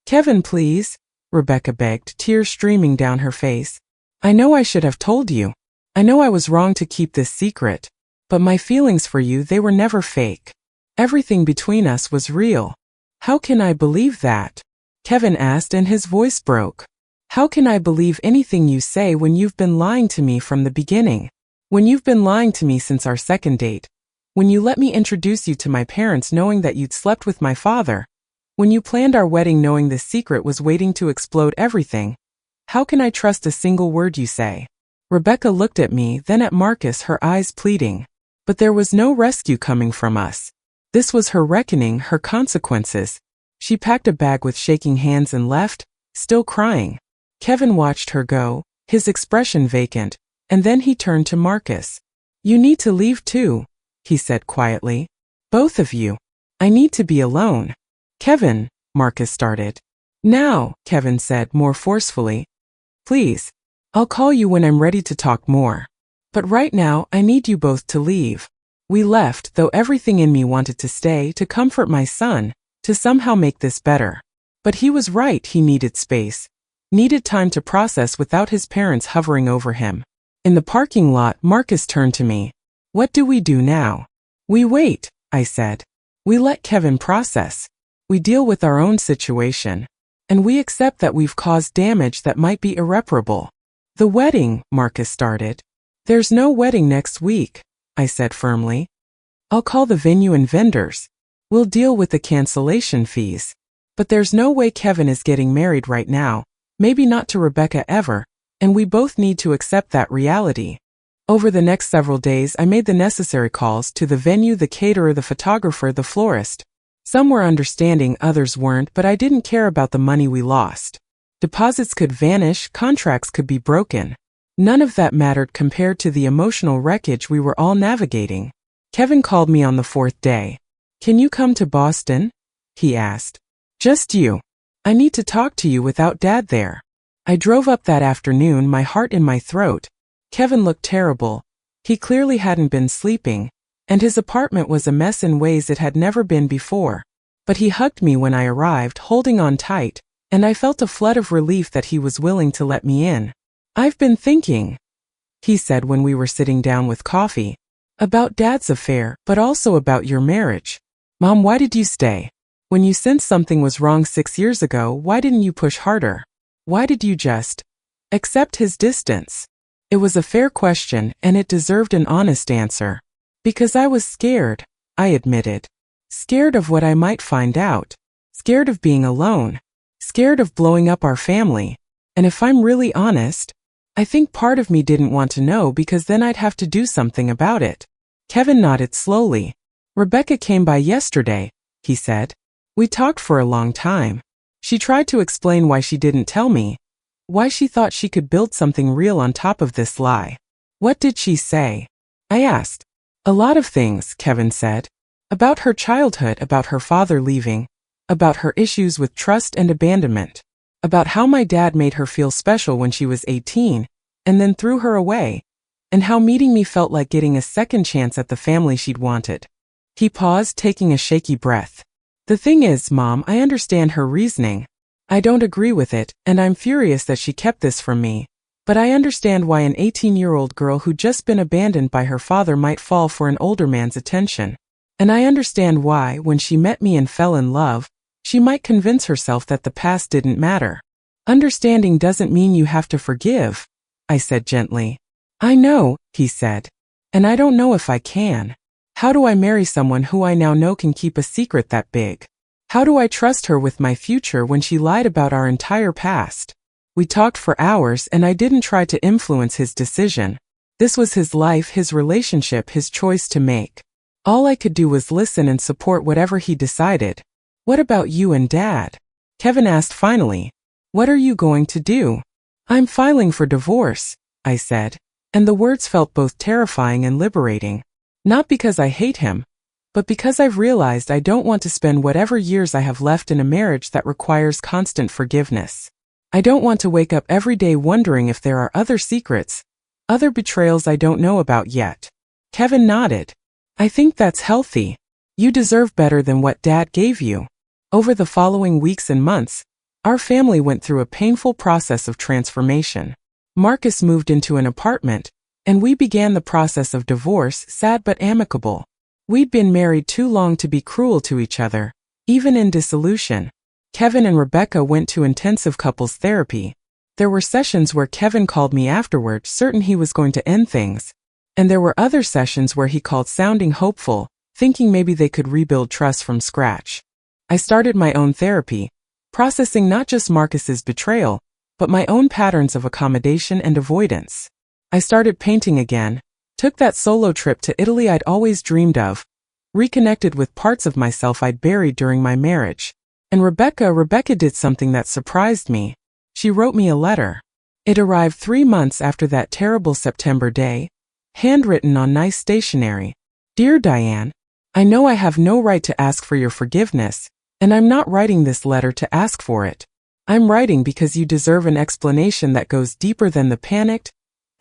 "Kevin, please," Rebecca begged, tears streaming down her face. "I know I should have told you. I know I was wrong to keep this secret. But my feelings for you, they were never fake. Everything between us was real." "How can I believe that?" Kevin asked, and his voice broke. "How can I believe anything you say when you've been lying to me from the beginning? When you've been lying to me since our second date? When you let me introduce you to my parents knowing that you'd slept with my father? When you planned our wedding knowing this secret was waiting to explode everything? How can I trust a single word you say?" Rebecca looked at me, then at Marcus, her eyes pleading. But there was no rescue coming from us. This was her reckoning, her consequences. She packed a bag with shaking hands and left, still crying. Kevin watched her go, his expression vacant, and then he turned to Marcus. "You need to leave too," he said quietly. "Both of you. I need to be alone." "Kevin," Marcus started. "Now," Kevin said more forcefully. "Please. I'll call you when I'm ready to talk more. But right now, I need you both to leave." We left, though everything in me wanted to stay, to comfort my son, to somehow make this better. But he was right, he needed space. Needed time to process without his parents hovering over him. In the parking lot, Marcus turned to me. "What do we do now?" "We wait," I said. "We let Kevin process. We deal with our own situation. And we accept that we've caused damage that might be irreparable." "The wedding," Marcus started. "There's no wedding next week," I said firmly. "I'll call the venue and vendors. We'll deal with the cancellation fees. But there's no way Kevin is getting married right now, maybe not to Rebecca ever, and we both need to accept that reality." Over the next several days, I made the necessary calls to the venue, the caterer, the photographer, the florist. Some were understanding, others weren't, but I didn't care about the money we lost. Deposits could vanish, contracts could be broken. None of that mattered compared to the emotional wreckage we were all navigating. Kevin called me on the fourth day. "Can you come to Boston?" he asked. "Just you. I need to talk to you without Dad there." I drove up that afternoon, my heart in my throat. Kevin looked terrible. He clearly hadn't been sleeping, and his apartment was a mess in ways it had never been before. But he hugged me when I arrived, holding on tight, and I felt a flood of relief that he was willing to let me in. "I've been thinking," he said when we were sitting down with coffee, "about Dad's affair, but also about your marriage. Mom, why did you stay? When you sensed something was wrong 6 years ago, why didn't you push harder? Why did you just accept his distance?" It was a fair question, and it deserved an honest answer. "Because I was scared," I admitted. "Scared of what I might find out. Scared of being alone. Scared of blowing up our family. And if I'm really honest, I think part of me didn't want to know because then I'd have to do something about it." Kevin nodded slowly. "Rebecca came by yesterday," he said. "We talked for a long time. She tried to explain why she didn't tell me, why she thought she could build something real on top of this lie." "What did she say?" I asked. "A lot of things," Kevin said. "About her childhood, about her father leaving, about her issues with trust and abandonment, about how my dad made her feel special when she was 18, and then threw her away, and how meeting me felt like getting a second chance at the family she'd wanted." He paused, taking a shaky breath. "The thing is, Mom, I understand her reasoning. I don't agree with it, and I'm furious that she kept this from me. But I understand why an 18-year-old girl who'd just been abandoned by her father might fall for an older man's attention. And I understand why, when she met me and fell in love, she might convince herself that the past didn't matter. Understanding doesn't mean you have to forgive, I said gently. I know, he said. And I don't know if I can. How do I marry someone who I now know can keep a secret that big? How do I trust her with my future when she lied about our entire past? We talked for hours and I didn't try to influence his decision. This was his life, his relationship, his choice to make. All I could do was listen and support whatever he decided. What about you and Dad? Kevin asked finally. What are you going to do? I'm filing for divorce, I said, and the words felt both terrifying and liberating. Not because I hate him, but because I've realized I don't want to spend whatever years I have left in a marriage that requires constant forgiveness. I don't want to wake up every day wondering if there are other secrets, other betrayals I don't know about yet. Kevin nodded. I think that's healthy. You deserve better than what Dad gave you. Over the following weeks and months, our family went through a painful process of transformation. Marcus moved into an apartment, and we began the process of divorce, sad but amicable. We'd been married too long to be cruel to each other, even in dissolution. Kevin and Rebecca went to intensive couples therapy. There were sessions where Kevin called me afterward, certain he was going to end things. And there were other sessions where he called sounding hopeful, thinking maybe they could rebuild trust from scratch. I started my own therapy, processing not just Marcus's betrayal, but my own patterns of accommodation and avoidance. I started painting again, took that solo trip to Italy I'd always dreamed of, reconnected with parts of myself I'd buried during my marriage. And Rebecca did something that surprised me. She wrote me a letter. It arrived 3 months after that terrible September day, handwritten on nice stationery. Dear Diane, I know I have no right to ask for your forgiveness, and I'm not writing this letter to ask for it. I'm writing because you deserve an explanation that goes deeper than the panicked,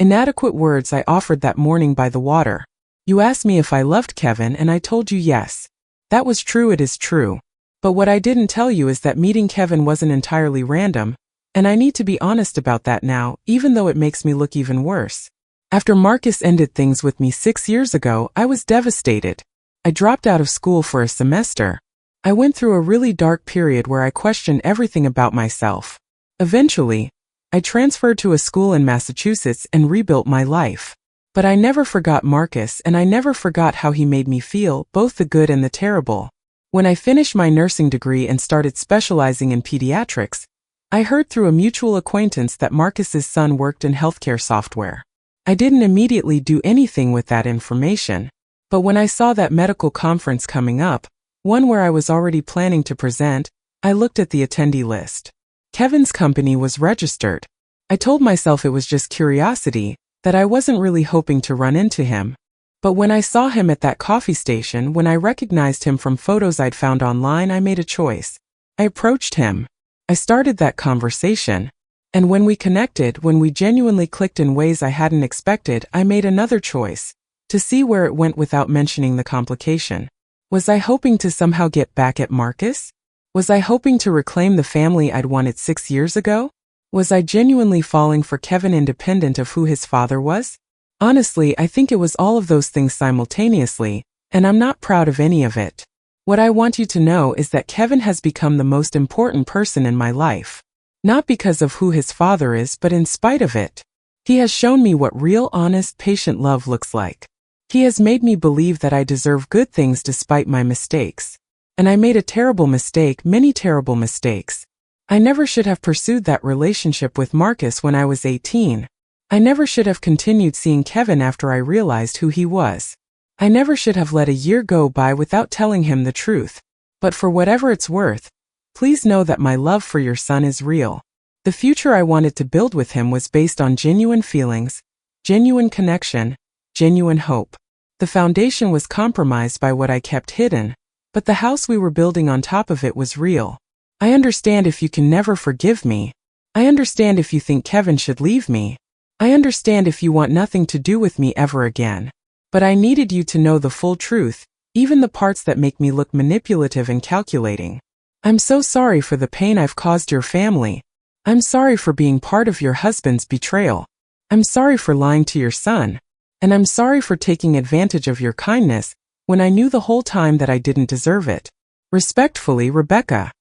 inadequate words I offered that morning by the water. You asked me if I loved Kevin and I told you yes. That was true, it is true. But what I didn't tell you is that meeting Kevin wasn't entirely random, and I need to be honest about that now, even though it makes me look even worse. After Marcus ended things with me 6 years ago, I was devastated. I dropped out of school for a semester. I went through a really dark period where I questioned everything about myself. Eventually, I transferred to a school in Massachusetts and rebuilt my life. But I never forgot Marcus, and I never forgot how he made me feel, both the good and the terrible. When I finished my nursing degree and started specializing in pediatrics, I heard through a mutual acquaintance that Marcus's son worked in healthcare software. I didn't immediately do anything with that information, but when I saw that medical conference coming up, one where I was already planning to present, I looked at the attendee list. Kevin's company was registered. I told myself it was just curiosity, that I wasn't really hoping to run into him. But when I saw him at that coffee station, when I recognized him from photos I'd found online, I made a choice. I approached him. I started that conversation. And when we connected, when we genuinely clicked in ways I hadn't expected, I made another choice. To see where it went without mentioning the complication. Was I hoping to somehow get back at Marcus? Was I hoping to reclaim the family I'd wanted 6 years ago? Was I genuinely falling for Kevin independent of who his father was? Honestly, I think it was all of those things simultaneously, and I'm not proud of any of it. What I want you to know is that Kevin has become the most important person in my life. Not because of who his father is, but in spite of it. He has shown me what real, honest, patient love looks like. He has made me believe that I deserve good things despite my mistakes. And I made a terrible mistake, many terrible mistakes. I never should have pursued that relationship with Marcus when I was 18. I never should have continued seeing Kevin after I realized who he was. I never should have let a year go by without telling him the truth. But for whatever it's worth, please know that my love for your son is real. The future I wanted to build with him was based on genuine feelings, genuine connection, genuine hope. The foundation was compromised by what I kept hidden, but the house we were building on top of it was real. I understand if you can never forgive me. I understand if you think Kevin should leave me. I understand if you want nothing to do with me ever again. But I needed you to know the full truth, even the parts that make me look manipulative and calculating. I'm so sorry for the pain I've caused your family. I'm sorry for being part of your husband's betrayal. I'm sorry for lying to your son. And I'm sorry for taking advantage of your kindness, when I knew the whole time that I didn't deserve it. Respectfully, Rebecca.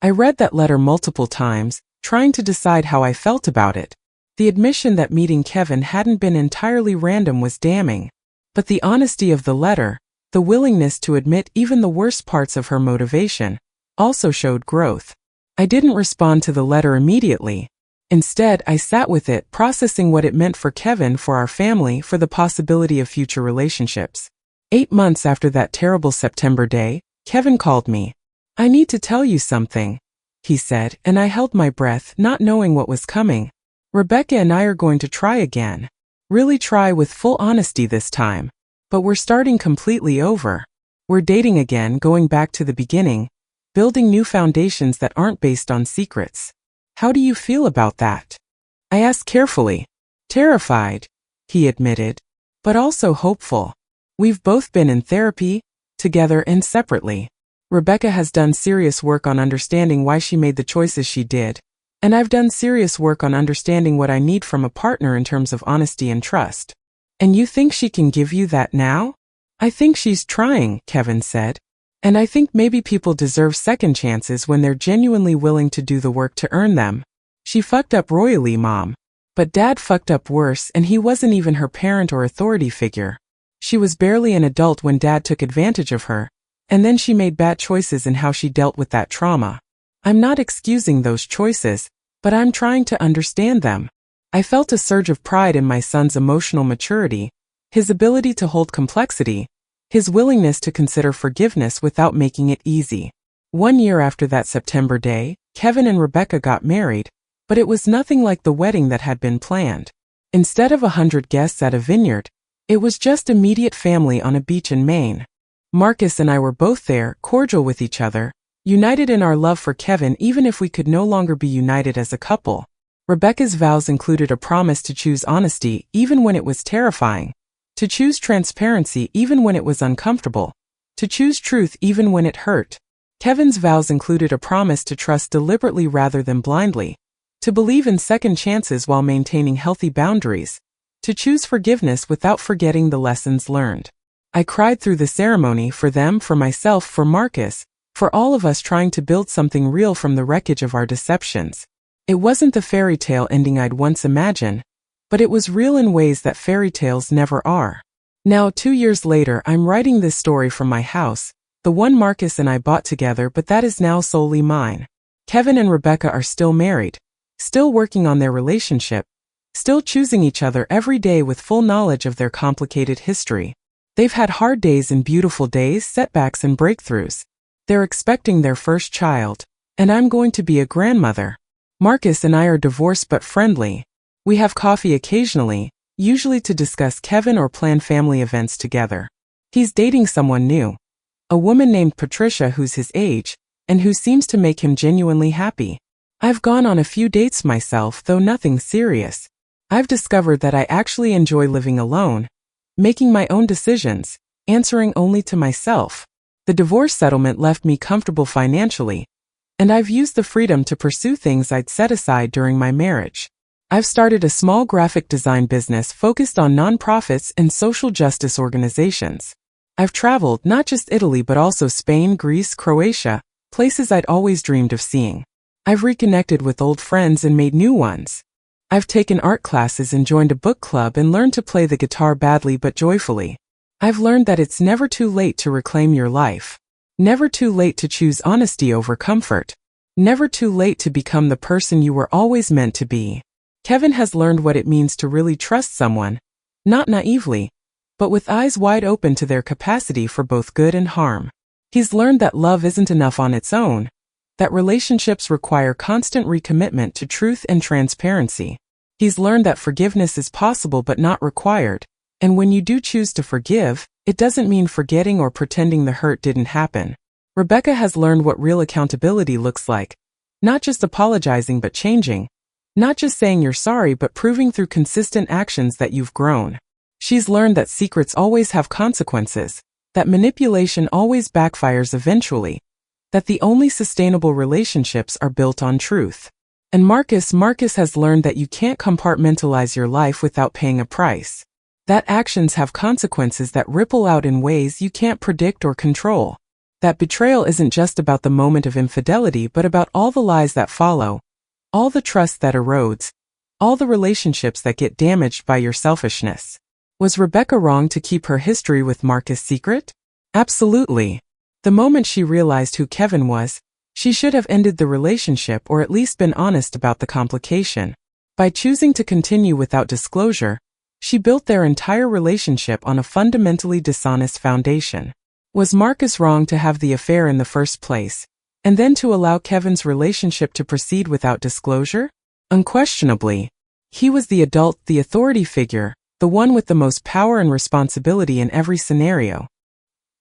I read that letter multiple times, trying to decide how I felt about it. The admission that meeting Kevin hadn't been entirely random was damning. But the honesty of the letter, the willingness to admit even the worst parts of her motivation, also showed growth. I didn't respond to the letter immediately. Instead, I sat with it, processing what it meant for Kevin, for our family, for the possibility of future relationships. 8 months after that terrible September day, Kevin called me. "I need to tell you something," he said, and I held my breath, not knowing what was coming. "Rebecca and I are going to try again. Really try with full honesty this time. But we're starting completely over. We're dating again, going back to the beginning, building new foundations that aren't based on secrets. How do you feel about that?" I asked carefully. "Terrified," he admitted, "but also hopeful. We've both been in therapy, together and separately. Rebecca has done serious work on understanding why she made the choices she did, and I've done serious work on understanding what I need from a partner in terms of honesty and trust. And you think she can give you that now?" "I think she's trying," Kevin said. "And I think maybe people deserve second chances when they're genuinely willing to do the work to earn them. She fucked up royally, Mom. But Dad fucked up worse, and he wasn't even her parent or authority figure. She was barely an adult when Dad took advantage of her, and then she made bad choices in how she dealt with that trauma. I'm not excusing those choices, but I'm trying to understand them." I felt a surge of pride in my son's emotional maturity, his ability to hold complexity, his willingness to consider forgiveness without making it easy. 1 year after that September day, Kevin and Rebecca got married, but it was nothing like the wedding that had been planned. Instead of 100 guests at a vineyard, it was just immediate family on a beach in Maine. Marcus and I were both there, cordial with each other, united in our love for Kevin even if we could no longer be united as a couple. Rebecca's vows included a promise to choose honesty even when it was terrifying, to choose transparency even when it was uncomfortable, to choose truth even when it hurt. Kevin's vows included a promise to trust deliberately rather than blindly, to believe in second chances while maintaining healthy boundaries, to choose forgiveness without forgetting the lessons learned. I cried through the ceremony, for them, for myself, for Marcus, for all of us trying to build something real from the wreckage of our deceptions. It wasn't the fairy tale ending I'd once imagined, but it was real in ways that fairy tales never are. Now, 2 years later, I'm writing this story from my house, the one Marcus and I bought together, but that is now solely mine. Kevin and Rebecca are still married, still working on their relationship, still choosing each other every day with full knowledge of their complicated history. They've had hard days and beautiful days, setbacks and breakthroughs. They're expecting their first child, and I'm going to be a grandmother. Marcus and I are divorced but friendly. We have coffee occasionally, usually to discuss Kevin or plan family events together. He's dating someone new, a woman named Patricia who's his age, and who seems to make him genuinely happy. I've gone on a few dates myself, though nothing serious. I've discovered that I actually enjoy living alone, making my own decisions, answering only to myself. The divorce settlement left me comfortable financially, and I've used the freedom to pursue things I'd set aside during my marriage. I've started a small graphic design business focused on nonprofits and social justice organizations. I've traveled not just Italy but also Spain, Greece, Croatia, places I'd always dreamed of seeing. I've reconnected with old friends and made new ones. I've taken art classes and joined a book club and learned to play the guitar badly but joyfully. I've learned that it's never too late to reclaim your life. Never too late to choose honesty over comfort. Never too late to become the person you were always meant to be. Kevin has learned what it means to really trust someone, not naively, but with eyes wide open to their capacity for both good and harm. He's learned that love isn't enough on its own, that relationships require constant recommitment to truth and transparency. He's learned that forgiveness is possible but not required, and when you do choose to forgive, it doesn't mean forgetting or pretending the hurt didn't happen. Rebecca has learned what real accountability looks like, not just apologizing but changing, not just saying you're sorry but proving through consistent actions that you've grown. She's learned that secrets always have consequences, that manipulation always backfires eventually, that the only sustainable relationships are built on truth. And Marcus has learned that you can't compartmentalize your life without paying a price. That actions have consequences that ripple out in ways you can't predict or control. That betrayal isn't just about the moment of infidelity but about all the lies that follow, all the trust that erodes, all the relationships that get damaged by your selfishness. Was Rebecca wrong to keep her history with Marcus secret? Absolutely. The moment she realized who Kevin was, she should have ended the relationship or at least been honest about the complication. By choosing to continue without disclosure, she built their entire relationship on a fundamentally dishonest foundation. Was Marcus wrong to have the affair in the first place, and then to allow Kevin's relationship to proceed without disclosure? Unquestionably. He was the adult, the authority figure, the one with the most power and responsibility in every scenario.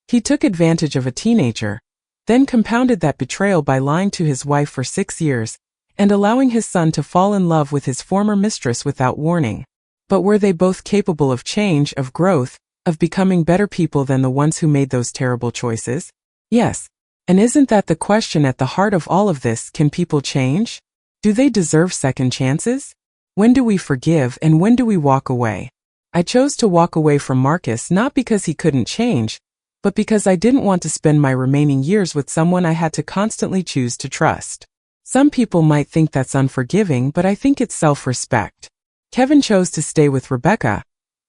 He took advantage of a teenager, then compounded that betrayal by lying to his wife for 6 years, and allowing his son to fall in love with his former mistress without warning. But were they both capable of change, of growth, of becoming better people than the ones who made those terrible choices? Yes. And isn't that the question at the heart of all of this? Can people change? Do they deserve second chances? When do we forgive and when do we walk away? I chose to walk away from Marcus not because he couldn't change, but because I didn't want to spend my remaining years with someone I had to constantly choose to trust. Some people might think that's unforgiving, but I think it's self-respect. Kevin chose to stay with Rebecca,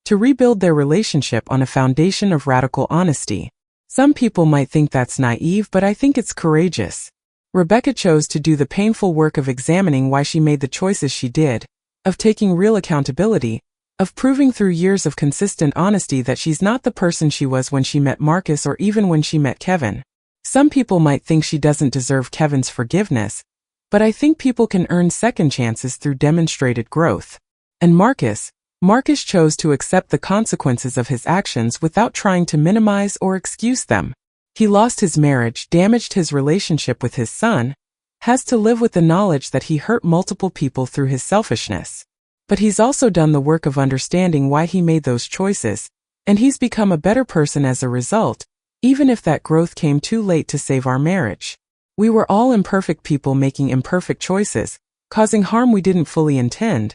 to rebuild their relationship on a foundation of radical honesty. Some people might think that's naive, but I think it's courageous. Rebecca chose to do the painful work of examining why she made the choices she did, of taking real accountability, of proving through years of consistent honesty that she's not the person she was when she met Marcus or even when she met Kevin. Some people might think she doesn't deserve Kevin's forgiveness, but I think people can earn second chances through demonstrated growth. And Marcus chose to accept the consequences of his actions without trying to minimize or excuse them. He lost his marriage, damaged his relationship with his son, has to live with the knowledge that he hurt multiple people through his selfishness. But he's also done the work of understanding why he made those choices, and he's become a better person as a result, even if that growth came too late to save our marriage. We were all imperfect people making imperfect choices, causing harm we didn't fully intend,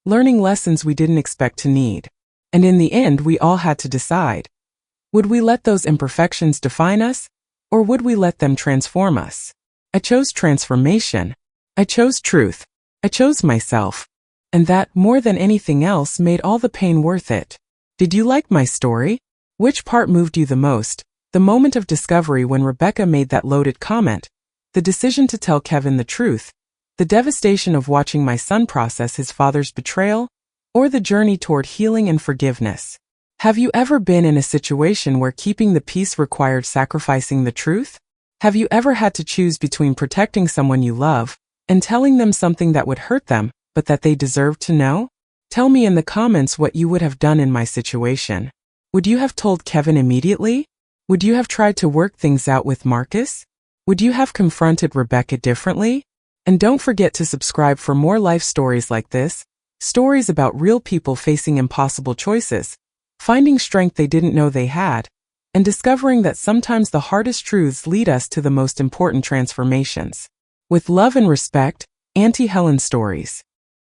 learning lessons we didn't expect to need. And in the end, we all had to decide. Would we let those imperfections define us, or would we let them transform us? I chose transformation. I chose truth. I chose myself. And that, more than anything else, made all the pain worth it. Did you like my story? Which part moved you the most? The moment of discovery when Rebecca made that loaded comment, the decision to tell Kevin the truth, the devastation of watching my son process his father's betrayal, or the journey toward healing and forgiveness? Have you ever been in a situation where keeping the peace required sacrificing the truth? Have you ever had to choose between protecting someone you love and telling them something that would hurt them, but that they deserved to know? Tell me in the comments what you would have done in my situation. Would you have told Kevin immediately? Would you have tried to work things out with Marcus? Would you have confronted Rebecca differently? And don't forget to subscribe for more life stories like this, stories about real people facing impossible choices, finding strength they didn't know they had, and discovering that sometimes the hardest truths lead us to the most important transformations. With love and respect, Auntie Helen Stories.